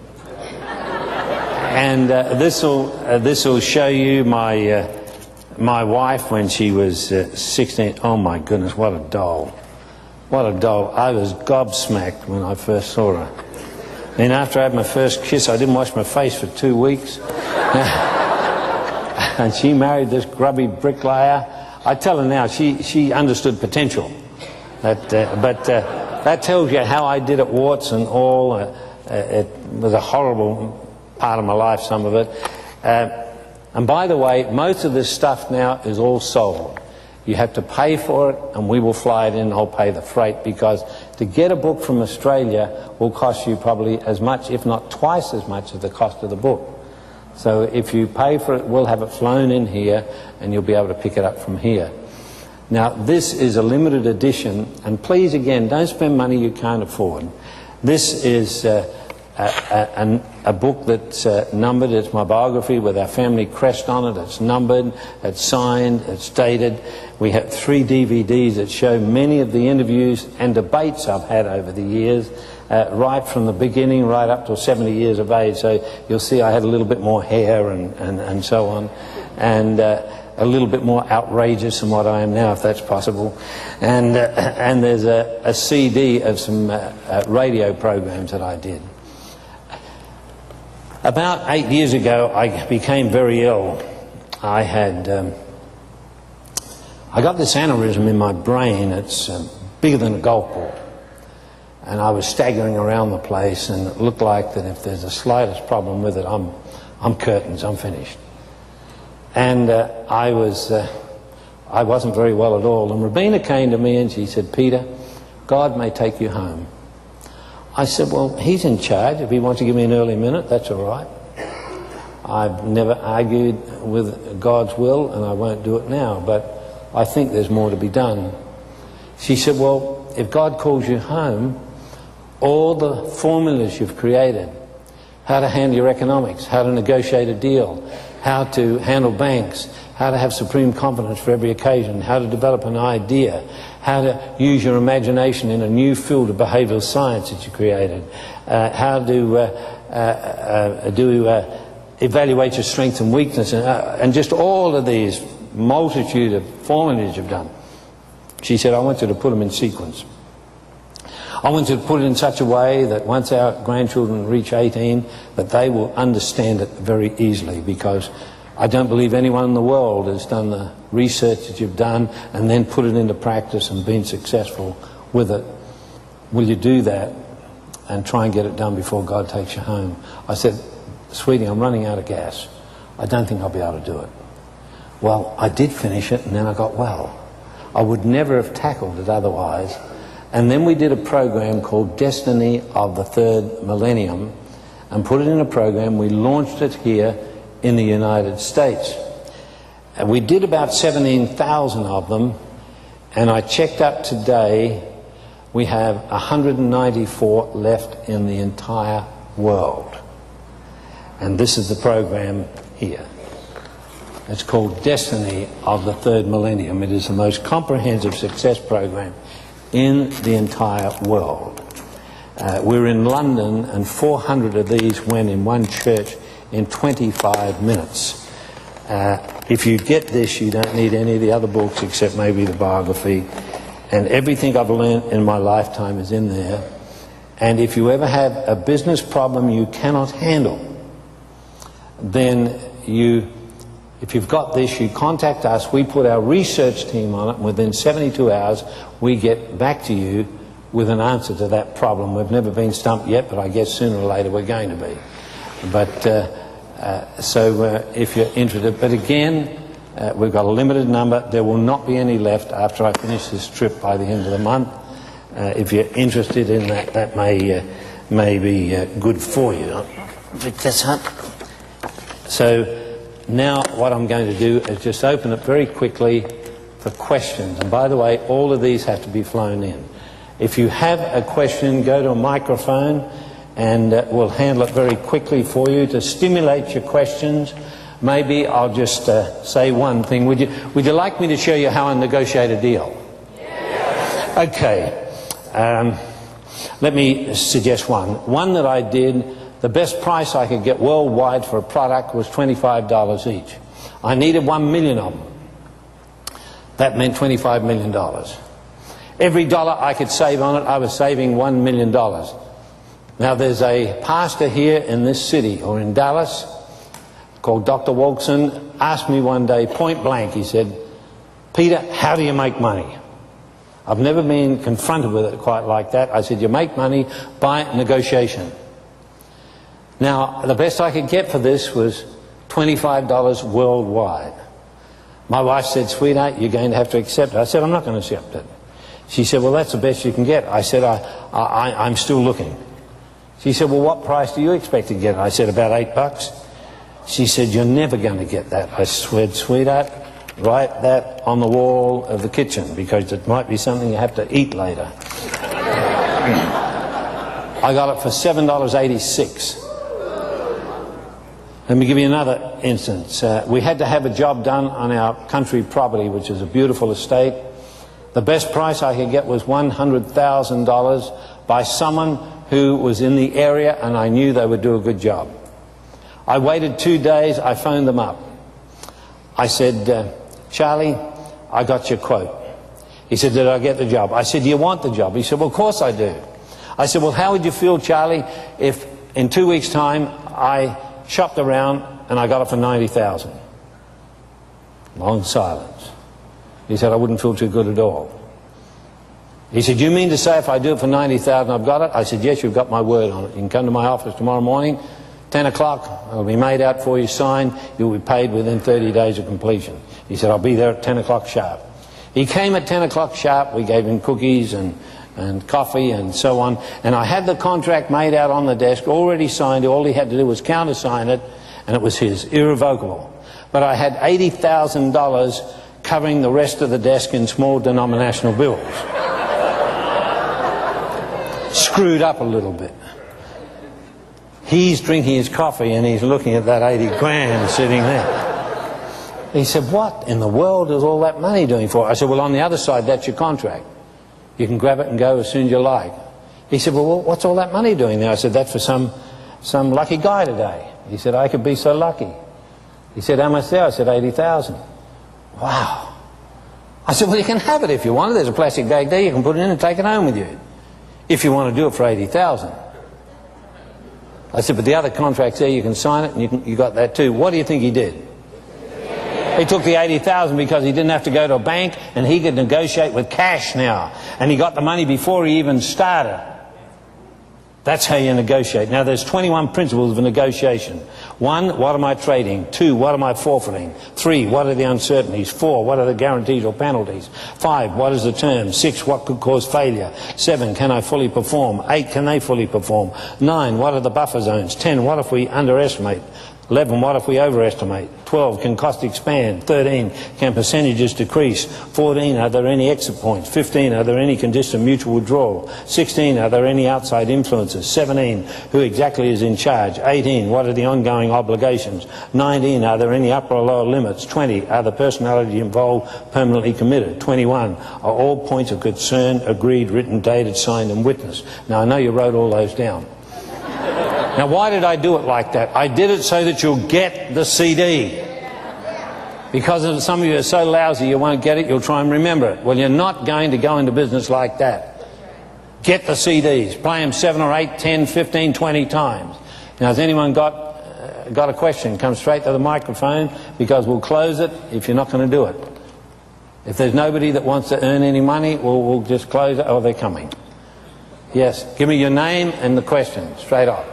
And this will show you my wife when she was 16. Oh my goodness, what a doll. What a doll. I was gobsmacked when I first saw her. Then after I had my first kiss, I didn't wash my face for 2 weeks. And she married this grubby bricklayer. I tell her now, she understood potential. But that tells you how I did at warts and all. It was a horrible part of my life, some of it. And by the way, most of this stuff now is all sold. You have to pay for it, and we will fly it in and I'll pay the freight, because to get a book from Australia will cost you probably as much, if not twice as much, as the cost of the book. So if you pay for it, we'll have it flown in here and you'll be able to pick it up from here. Now, this is a limited edition, and please, again, don't spend money you can't afford. This is a book that's numbered. It's my biography with our family crest on it. It's numbered, it's signed, it's dated. We have 3 DVDs that show many of the interviews and debates I've had over the years, right from the beginning right up to 70 years of age. So you'll see I had a little bit more hair and so on, and a little bit more outrageous than what I am now, if that's possible. And there's a CD of some radio programs that I did. About 8 years ago, I became very ill. I got this aneurysm in my brain. It's bigger than a golf ball. And I was staggering around the place, and it looked like that if there's the slightest problem with it, I'm curtains, I'm finished. And I wasn't very well at all. And Rabina came to me and she said, Peter, God may take you home. I said, well, he's in charge. If he wants to give me an early minute, that's all right. I've never argued with God's will, and I won't do it now, but I think there's more to be done. She said, well, if God calls you home, all the formulas you've created, how to handle your economics, how to negotiate a deal, how to handle banks, how to have supreme confidence for every occasion, how to develop an idea, how to use your imagination in a new field of behavioural science that you created, how to evaluate your strengths and weaknesses, and just all of these multitude of formulas you've done. She said, I want you to put them in sequence. I want you to put it in such a way that once our grandchildren reach 18, that they will understand it very easily, because I don't believe anyone in the world has done the research that you've done and then put it into practice and been successful with it. Will you do that and try and get it done before God takes you home? I said, sweetie, I'm running out of gas. I don't think I'll be able to do it. Well, I did finish it, and then I got well. I would never have tackled it otherwise. And then we did a program called Destiny of the Third Millennium, and put it in a program. We launched it here in the United States. And we did about 17,000 of them, and I checked up today, we have 194 left in the entire world. And this is the program here. It's called Destiny of the Third Millennium. It is the most comprehensive success program in the entire world. We're in London, and 400 of these went in one church in 25 minutes. If you get this, you don't need any of the other books except maybe the biography. And everything I've learned in my lifetime is in there. And if you ever have a business problem you cannot handle, then if you've got this, you contact us. We put our research team on it, and within 72 hours, we get back to you with an answer to that problem. We've never been stumped yet, but I guess sooner or later we're going to be. But if you're interested, but again, we've got a limited number. There will not be any left after I finish this trip by the end of the month. If you're interested in that, that may be good for you. Pick this up. So now what I'm going to do is just open it very quickly for questions. And by the way, all of these have to be flown in. If you have a question, go to a microphone, and we'll handle it very quickly for you. To stimulate your questions, maybe I'll just say one thing. Would you like me to show you how I negotiate a deal? Yes. Okay. Let me suggest one. One that I did, the best price I could get worldwide for a product was $25 each. I needed 1 million of them. That meant $25 million. Every dollar I could save on it, I was saving $1 million. Now there's a pastor here in this city, or in Dallas, called Dr. Wolkson, asked me one day, point blank, he said, "Peter, how do you make money?" I've never been confronted with it quite like that. I said, "You make money by negotiation." Now, the best I could get for this was $25 worldwide. My wife said, "Sweetheart, you're going to have to accept it." I said, "I'm not going to accept it." She said, "Well, that's the best you can get." I said, I'm still looking. She said, "Well, what price do you expect to get?" I said, "About $8. She said, "You're never going to get that." I said, "Sweetheart, write that on the wall of the kitchen, because it might be something you have to eat later." I got it for $7.86. Let me give you another instance. We had to have a job done on our country property, which is a beautiful estate. The best price I could get was $100,000 by someone who was in the area, and I knew they would do a good job. I waited 2 days. I phoned them up. I said, "Charlie, I got your quote." He said, "Did I get the job?" I said, "Do you want the job?" He said, "Well, of course I do." I said, "Well, how would you feel, Charlie, if in 2 weeks' time I shopped around and I got it for $90,000? Long silence. He said, "I wouldn't feel too good at all." He said, "You mean to say if I do it for $90,000 I've got it?" I said, "Yes, you've got my word on it. You can come to my office tomorrow morning, 10 o'clock, it'll be made out for you, signed, you'll be paid within 30 days of completion." He said, "I'll be there at 10 o'clock sharp." He came at 10 o'clock sharp. We gave him cookies and coffee and so on, and I had the contract made out on the desk, already signed. All he had to do was countersign it, and it was his, irrevocable. But I had $80,000 covering the rest of the desk in small denominational bills. Screwed up a little bit. He's drinking his coffee and he's looking at that 80 grand sitting there. He said, "What in the world is all that money doing for?" I said, "Well, on the other side, that's your contract. You can grab it and go as soon as you like." He said, "Well, what's all that money doing there?" I said, "That's for some lucky guy today." He said, "I could be so lucky." He said, "How much there?" I said, $80,000. Wow. I said, "Well, you can have it if you want it. There's a plastic bag there. You can put it in and take it home with you, if you want to do it for $80,000. I said, "But the other contract's there. You can sign it, and you got that too." What do you think he did? He took the $80,000 because he didn't have to go to a bank, and he could negotiate with cash now. And he got the money before he even started. That's how you negotiate. Now, there's 21 principles of negotiation. 1, what am I trading? 2, what am I forfeiting? 3, what are the uncertainties? 4, what are the guarantees or penalties? 5, what is the term? 6, what could cause failure? 7, can I fully perform? 8, can they fully perform? 9, what are the buffer zones? 10, what if we underestimate? 11, what if we overestimate? 12, can cost expand? 13, can percentages decrease? 14, are there any exit points? 15, are there any conditions of mutual withdrawal? 16, are there any outside influences? 17, who exactly is in charge? 18, what are the ongoing obligations? 19, are there any upper or lower limits? 20, are the personality involved permanently committed? 21, are all points of concern agreed, written, dated, signed and witnessed? Now, I know you wrote all those down. Now, why did I do it like that? I did it so that you'll get the CD. Because some of you are so lousy you won't get it, you'll try and remember it. Well, you're not going to go into business like that. Get the CDs. Play them 7 or 8, 10, 15, 20 times. Now, has anyone got a question? Come straight to the microphone, because we'll close it if you're not going to do it. If there's nobody that wants to earn any money, we'll just close it. Oh, they're coming. Yes, give me your name and the question, straight off.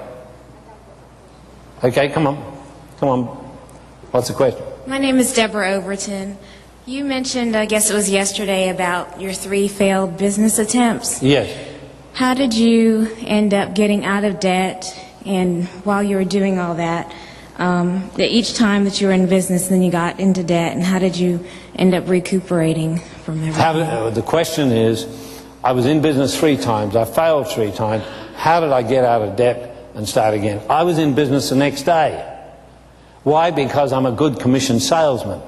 Okay, come on. Come on. What's the question? My name is Deborah Overton. You mentioned, I guess it was yesterday, about your 3 failed business attempts. Yes. How did you end up getting out of debt? And while you were doing all that each time that you were in business, then you got into debt, and how did you end up recuperating from everything? The question is, I was in business 3 times. I failed 3 times. How did I get out of debt and start again? I was in business the next day. Why? Because I'm a good commission salesman.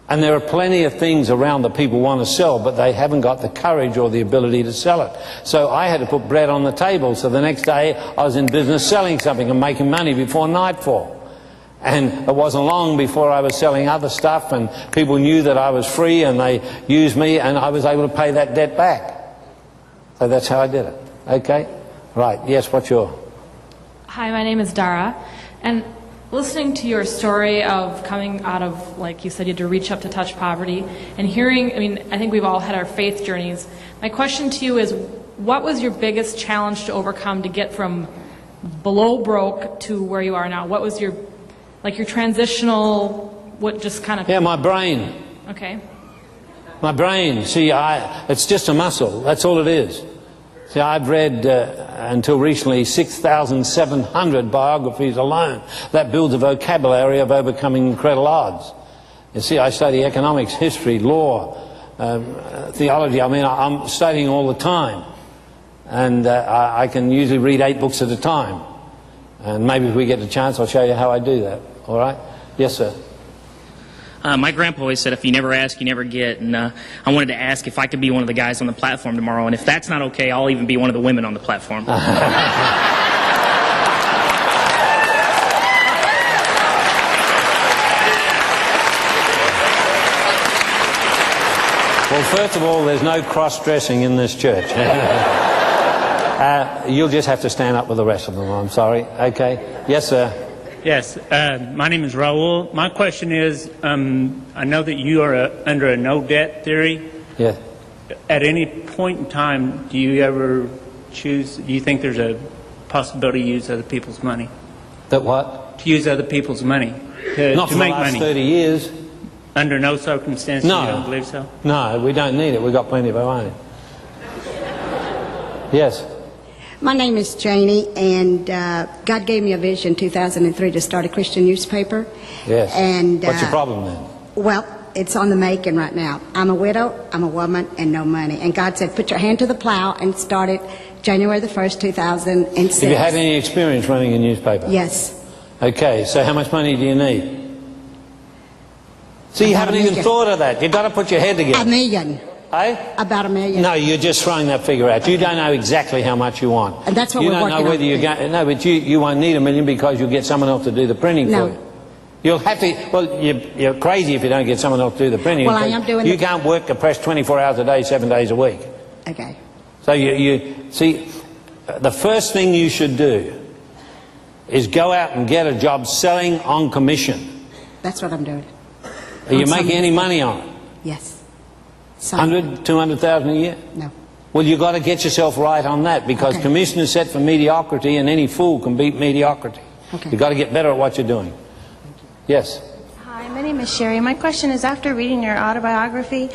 And there are plenty of things around that people want to sell, but they haven't got the courage or the ability to sell it. So I had to put bread on the table. So the next day I was in business selling something and making money before nightfall. And it wasn't long before I was selling other stuff, and people knew that I was free, and they used me, and I was able to pay that debt back. So that's how I did it. Okay? Right. Yes, what's your... Hi, my name is Dara, and listening to your story of coming out of, like you said, you had to reach up to touch poverty, and hearing, I mean, I think we've all had our faith journeys. My question to you is, what was your biggest challenge to overcome to get from below broke to where you are now? What was your, like your transitional, what just kind of... Yeah, my brain. Okay. My brain. See, it's just a muscle. That's all it is. See, I've read, until recently, 6,700 biographies alone. That builds a vocabulary of overcoming incredible odds. You see, I study economics, history, law, theology. I mean, I'm studying all the time. And I can usually read 8 books at a time. And maybe if we get the chance, I'll show you how I do that. All right? Yes, sir. My grandpa always said, if you never ask, you never get. And I wanted to ask if I could be one of the guys on the platform tomorrow. And if that's not okay, I'll even be one of the women on the platform. Well, first of all, there's no cross-dressing in this church. You'll just have to stand up with the rest of them, I'm sorry. Okay. Yes, sir. Yes, my name is Raul. My question is, I know that you are under a no-debt theory. Yes. At any point in time, do you ever choose, do you think there's a possibility to use other people's money? That what? To use other people's money to Not for make the last money? 30 years. Under no circumstances, No. you don't believe so? No, we don't need it. We've got plenty of our own. Yes. My name is Janie, and God gave me a vision in 2003 to start a Christian newspaper. Yes. And what's your problem then? Well, it's on the making right now. I'm a widow, I'm a woman, and no money. And God said, put your hand to the plow, and start it January the 1st, 2006. Have you had any experience running a newspaper? Yes. Okay, so how much money do you need? See, you haven't even thought of that. You've got to put your head together. $1 million. Eh? About $1 million. No, you're just throwing that figure out. You don't know exactly how much you want. And that's what you we're don't working know whether on. you're going. No, but you won't need $1 million because you'll get someone else to do the printing No. for you. You'll have to. Well, you're crazy if you don't get someone else to do the printing. Well, I am doing. You can't work the press 24 hours a day, 7 days a week. Okay. So you see, the first thing you should do is go out and get a job selling on commission. That's what I'm doing. Are you making any money on it? Yes. 100, 200,000 a year? No. Well, you've got to get yourself right on that, because Okay. commission is set for mediocrity, and any fool can beat mediocrity. Okay. You've got to get better at what you're doing. Yes? Hi, my name is Sherry. My question is, after reading your autobiography,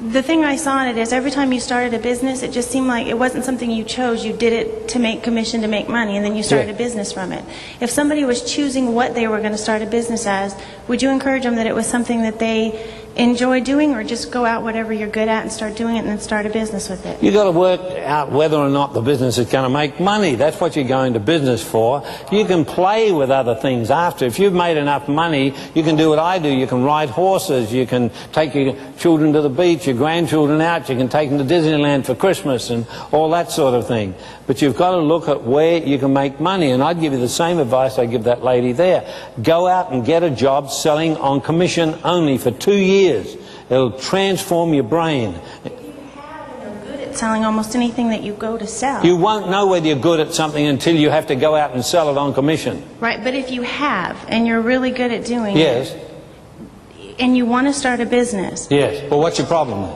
the thing I saw in it is every time you started a business, it just seemed like it wasn't something you chose. You did it to make commission, to make money, and then you started Yeah. a business from it. If somebody was choosing what they were going to start a business as, would you encourage them that it was something that they enjoy doing, or just go out whatever you're good at and start doing it and then start a business with it? You've got to work out whether or not the business is going to make money. That's what you're going to business for. You can play with other things after. If you've made enough money, you can do what I do. You can ride horses. You can take your children to the beach, your grandchildren out. You can take them to Disneyland for Christmas and all that sort of thing. But you've got to look at where you can make money. And I'd give you the same advice I give that lady there. Go out and get a job selling on commission only for 2 years. It'll transform your brain. You're good at selling almost anything that you go to sell. You won't know whether you're good at something until you have to go out and sell it on commission. Right, but if you have, and you're really good at doing Yes, it, and you want to start a business, yes. Well, what's your problem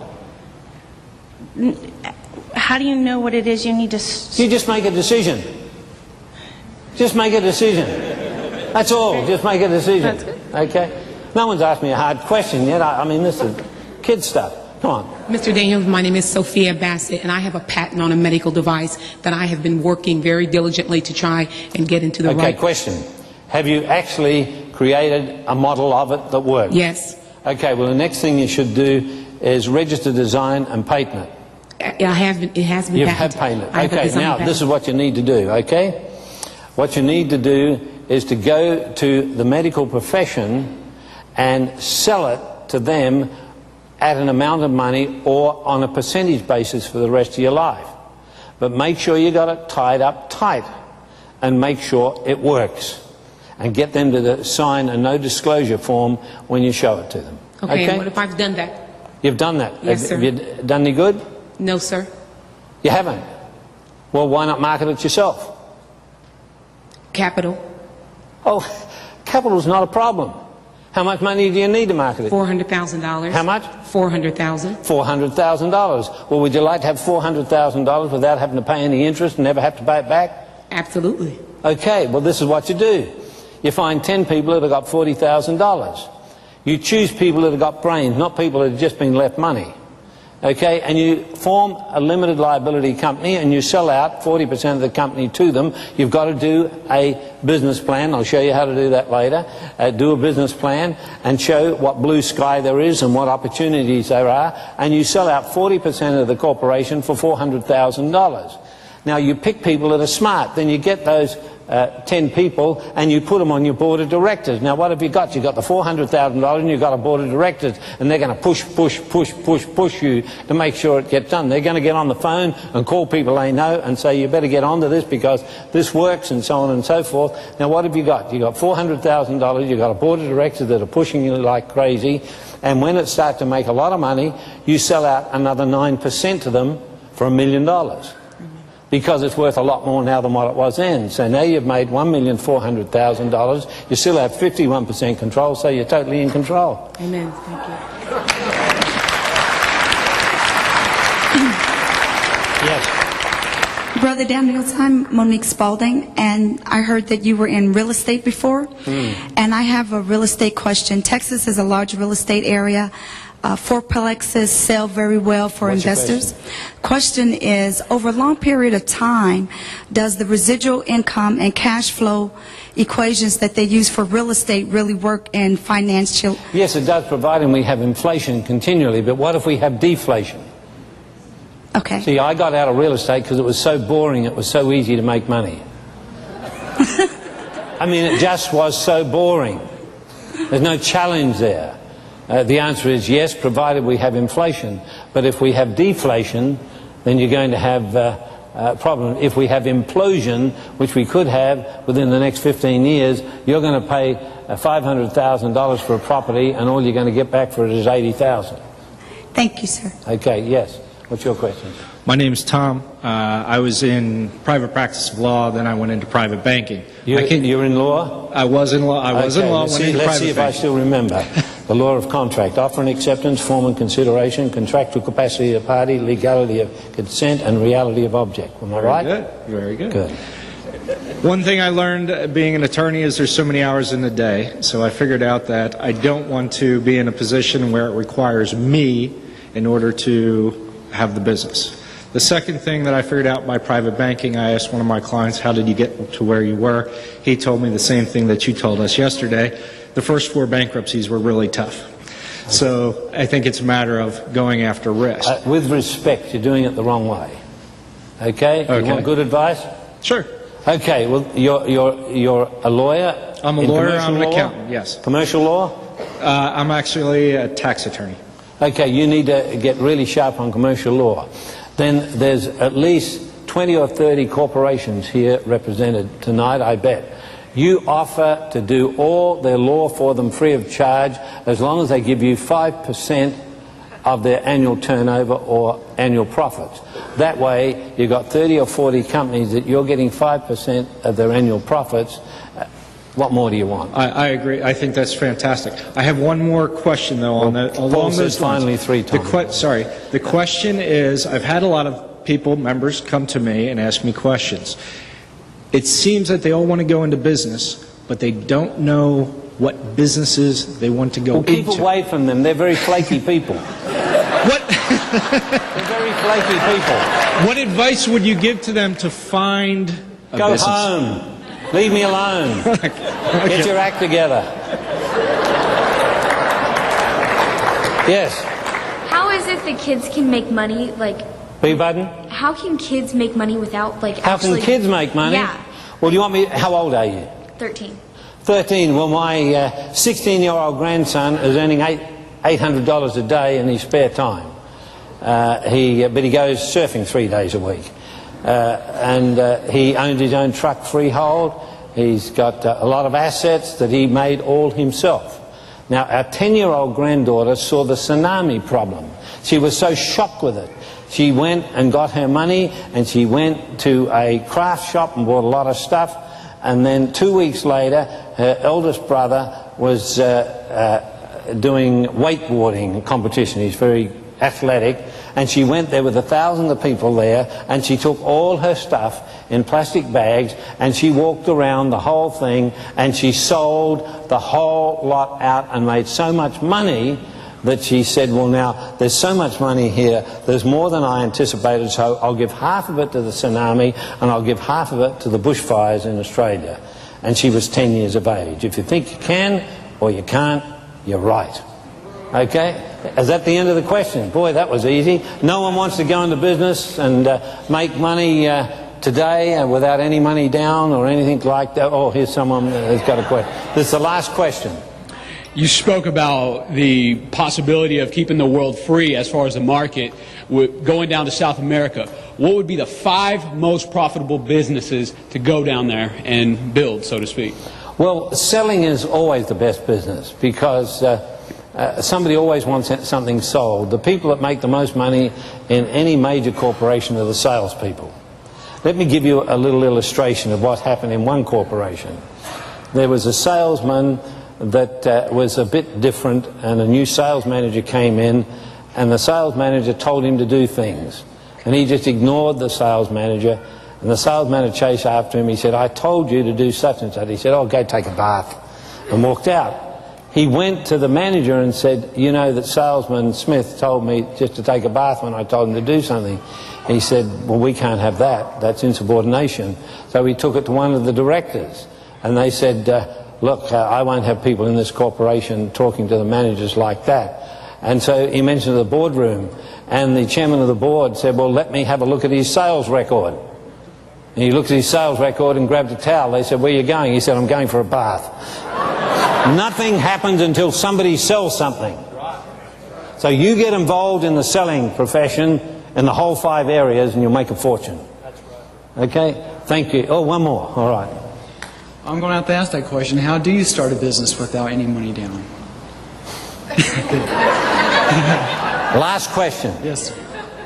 then? how do you know what it is you need to... You just make a decision. Just make a decision. That's all. Just make a decision. That's good. Okay? No one's asked me a hard question yet. I mean, this is kid stuff. Come on. Mr. Daniels, my name is Sophia Bassett, and I have a patent on a medical device that I have been working very diligently to try and get into the Okay, right... question. Have you actually created a model of it that works? Yes. Okay, well, the next thing you should do is register, design, and patent it. I have been, it has been You patented. have patented. I have a Okay, design now patent. this is what you need to do, okay? What you need to do is to go to the medical profession and sell it to them at an amount of money or on a percentage basis for the rest of your life. But make sure you got it tied up tight and make sure it works. And get them to sign a no disclosure form when you show it to them. Okay, and what if I've done that? You've done that. Yes, sir. Have you done any good? No, sir. You haven't. Well, why not market it yourself? Capital, Oh, capital's not a problem. How much money do you need to market it? $400,000. How much? $400,000. $400,000. Well, would you like to have $400,000 without having to pay any interest and never have to pay it back? Absolutely. Okay, well, this is what you do. You find 10 people that have got $40,000. You choose people that have got brains, not people that have just been left money. Okay, and you form a limited liability company and you sell out 40% of the company to them. You've got to do a business plan. I'll show you how to do that later. Do a business plan and show what blue sky there is and what opportunities there are. And you sell out 40% of the corporation for $400,000. Now, you pick people that are smart. Then you get those 10 people and you put them on your board of directors. Now, what have you got? You've got the $400,000 and you've got a board of directors, and they're going to push you to make sure it gets done. They're going to get on the phone and call people they know and say, you better get onto this because this works, and so on and so forth. Now, what have you got? You've got $400,000, you've got a board of directors that are pushing you like crazy, and when it starts to make a lot of money, you sell out another 9% to them for $1 million. Because it's worth a lot more now than what it was then. So now you've made $1,400,000. You still have 51% control, so you're totally in control. Amen. Thank you. Yes. Brother Daniels, I'm Monique Spalding, and I heard that you were in real estate before. And I have a real estate question. Texas is a large real estate area. Fourplexes sell very well for What's your investors. Question is, over a long period of time, does the residual income and cash flow equations that they use for real estate really work in financial? Yes, it does, providing we have inflation continually. But what if we have deflation? Okay. See, I got out of real estate because it was so boring, it was so easy to make money. I mean, it just was so boring. There's no challenge there. The answer is yes, provided we have inflation. But if we have deflation, then you're going to have a problem. If we have implosion, which we could have within the next 15 years, you're going to pay $500,000 for a property, and all you're going to get back for it is $80,000. Thank you, sir. Okay, yes. What's your question? My name's Tom. I was in private practice of law, then I went into private banking. You're in law? I was in law. I was in law. Let's see if I still remember. the law of contract, offer and acceptance, form and consideration, contractual capacity of party, legality of consent, and reality of object. Am I right? Very good. Very good. Good. One thing I learned being an attorney is there's so many hours in the day, so I figured out that I don't want to be in a position where it requires me in order to have the business. The second thing that I figured out by private banking, I asked one of my clients, how did you get to where you were? He told me the same thing that you told us yesterday. The first 4 bankruptcies were really tough. So I think it's a matter of going after risk. With respect, you're doing it the wrong way. Okay? You want good advice? Sure. Okay, well, you're a lawyer? I'm a lawyer, I'm an accountant, yes. Commercial law? I'm actually a tax attorney. Okay, you need to get really sharp on commercial law. Then there's at least 20 or 30 corporations here represented tonight, I bet. You offer to do all their law for them free of charge as long as they give you 5% of their annual turnover or annual profits. That way, you've got 30 or 40 companies that you're getting 5% of their annual profits. What more do you want? I agree. I think that's fantastic. I have one more question, though, on that. Along those lines. Finally 3 times. The question is, I've had a lot of people, members, come to me and ask me questions. It seems that they all want to go into business, but they don't know what businesses they want to go into. Keep away from them. They're very flaky people. What? They're very flaky people. What advice would you give to them to find a business? Go home. Leave me alone. Get your act together. Yes. How is it that kids can make money, like... Beg pardon? How can kids make money without, like, How can kids make money? Yeah. Well, you want me... How old are you? 13. 13. Well, my 16-year-old grandson is earning $800 a day in his spare time. But he goes surfing 3 days a week. He owns his own truck freehold. He's got a lot of assets that he made all himself. Now, our 10-year-old granddaughter saw the tsunami problem. She was so shocked with it. She went and got her money, and she went to a craft shop and bought a lot of stuff. And then 2 weeks later, her eldest brother was doing wakeboarding competition. He's very athletic. And she went there with 1,000 of people there, and she took all her stuff in plastic bags, and she walked around the whole thing, and she sold the whole lot out and made so much money that she said, well, now, there's so much money here, there's more than I anticipated, so I'll give half of it to the tsunami, and I'll give half of it to the bushfires in Australia. And she was 10 years of age. If you think you can or you can't, you're right. Okay? Is that the end of the question? Boy, that was easy. No one wants to go into business and make money today without any money down or anything like that. Oh, here's someone who's got a question. This is the last question. You spoke about the possibility of keeping the world free as far as the market, going down to South America. What would be the 5 most profitable businesses to go down there and build, so to speak? Well, selling is always the best business because somebody always wants something sold. The people that make the most money in any major corporation are the salespeople. Let me give you a little illustration of what happened in one corporation. There was a salesman that was a bit different, and a new sales manager came in, and the sales manager told him to do things. And he just ignored the sales manager, and the sales manager chased after him. He said, I told you to do such and such. He said, oh, go take a bath, and walked out. He went to the manager and said, you know that salesman Smith told me just to take a bath when I told him to do something. He said, well, we can't have that. That's insubordination. So he took it to one of the directors, and they said, look, I won't have people in this corporation talking to the managers like that. And so he mentioned the boardroom, and the chairman of the board said, well, let me have a look at his sales record. And he looked at his sales record and grabbed a towel. They said, where are you going? He said, I'm going for a bath. Nothing happens until somebody sells something. So you get involved in the selling profession in the whole 5 areas and you'll make a fortune. Okay? Thank you. Oh, one more. All right. I'm going to have to ask that question. How do you start a business without any money down? Last question. Yes.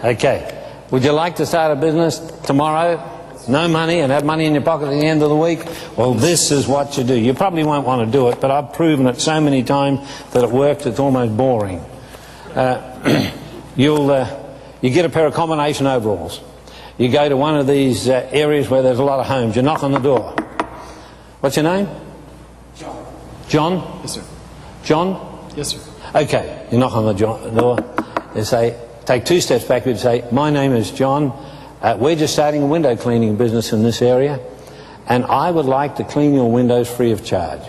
Okay. Would you like to start a business tomorrow? No money and have money in your pocket at the end of the week? Well, this is what you do. You probably won't want to do it, but I've proven it so many times that it works, it's almost boring. You get a pair of combination overalls. You go to one of these areas where there's a lot of homes. You knock on the door. What's your name? John. John? Yes, sir. John? Yes, sir. Okay, you knock on the door. They say, take 2 steps back and say, my name is John. We're just starting a window cleaning business in this area, and I would like to clean your windows free of charge.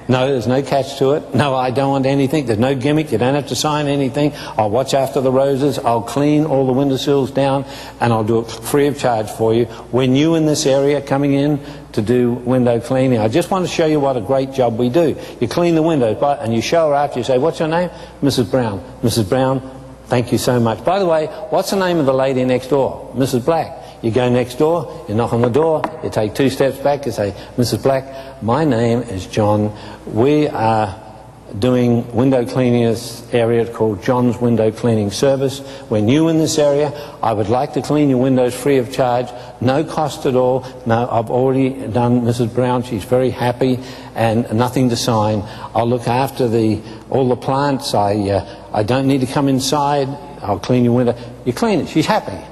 No, there's no catch to it. No, I don't want anything. There's no gimmick. You don't have to sign anything. I'll watch after the roses. I'll clean all the windowsills down, and I'll do it free of charge for you. When you in this area coming in to do window cleaning, I just want to show you what a great job we do. You clean the windows, and you show her after. You say, what's your name? Mrs. Brown. Mrs. Brown, thank you so much. By the way, what's the name of the lady next door? Mrs. Black. You go next door, you knock on the door, you take 2 steps back, you say, Mrs. Black, my name is John. We are doing window cleaning in this area called John's Window Cleaning Service. We're new in this area. I would like to clean your windows free of charge, no cost at all. No, I've already done Mrs. Brown. She's very happy and nothing to sign. I'll look after all the plants. I don't need to come inside. I'll clean your window. You clean it. She's happy.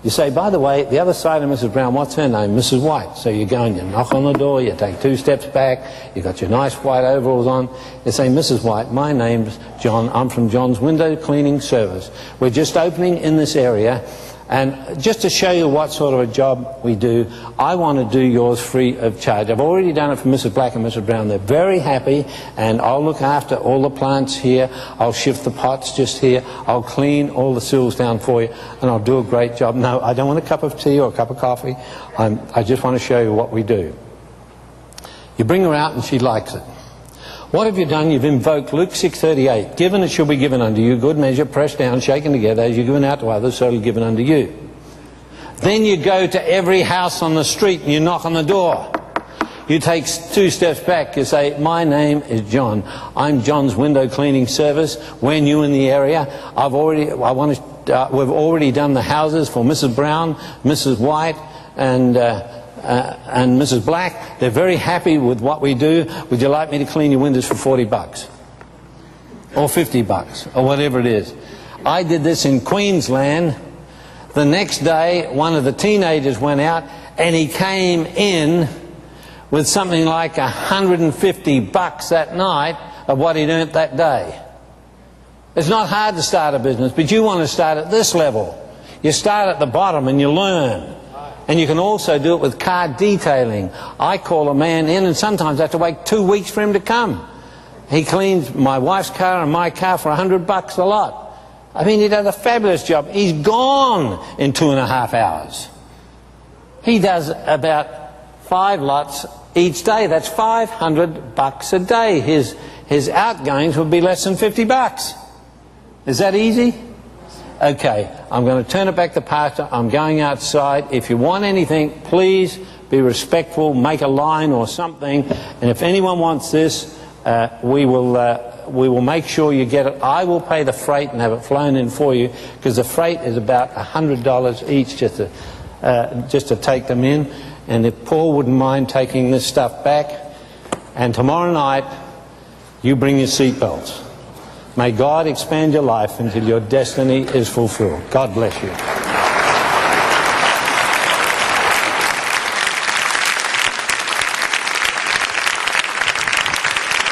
You say, by the way, the other side of Mrs. Brown, what's her name? Mrs. White. So you go and you knock on the door, you take 2 steps back, you've got your nice white overalls on. You say, Mrs. White, my name's John. I'm from John's Window Cleaning Service. We're just opening in this area. And just to show you what sort of a job we do, I want to do yours free of charge. I've already done it for Mrs. Black and Mrs. Brown. They're very happy, and I'll look after all the plants here. I'll shift the pots just here. I'll clean all the sills down for you, and I'll do a great job. No, I don't want a cup of tea or a cup of coffee. I just want to show you what we do. You bring her out, and she likes it. What have you done? You've invoked Luke 6:38. Given it shall be given unto you, good measure, pressed down, shaken together, as you're given out to others, so it'll be given unto you. Then you go to every house on the street and you knock on the door. You take 2 steps back, you say, my name is John. I'm John's Window Cleaning Service. We're new in the area. We've already done the houses for Mrs. Brown, Mrs. White, and Mrs. Black. They're very happy with what we do. Would you like me to clean your windows for $40? Or $50? Or whatever it is. I did this in Queensland. The next day, one of the teenagers went out and he came in with something like $150 that night of what he'd earned that day. It's not hard to start a business, but you want to start at this level. You start at the bottom and you learn. And you can also do it with car detailing. I call a man in and sometimes I have to wait 2 weeks for him to come. He cleans my wife's car and my car for $100 a lot. I mean, he does a fabulous job. He's gone in 2.5 hours. He does about 5 lots each day. That's $500 a day. His outgoings would be less than $50. Is that easy? Okay, I'm going to turn it back to Pastor. I'm going outside. If you want anything, please be respectful, make a line or something. And if anyone wants this, we will make sure you get it. I will pay the freight and have it flown in for you, because the freight is about $100 each just to take them in. And if Paul wouldn't mind taking this stuff back, and tomorrow night you bring your seatbelts. May God expand your life until your destiny is fulfilled. God bless you.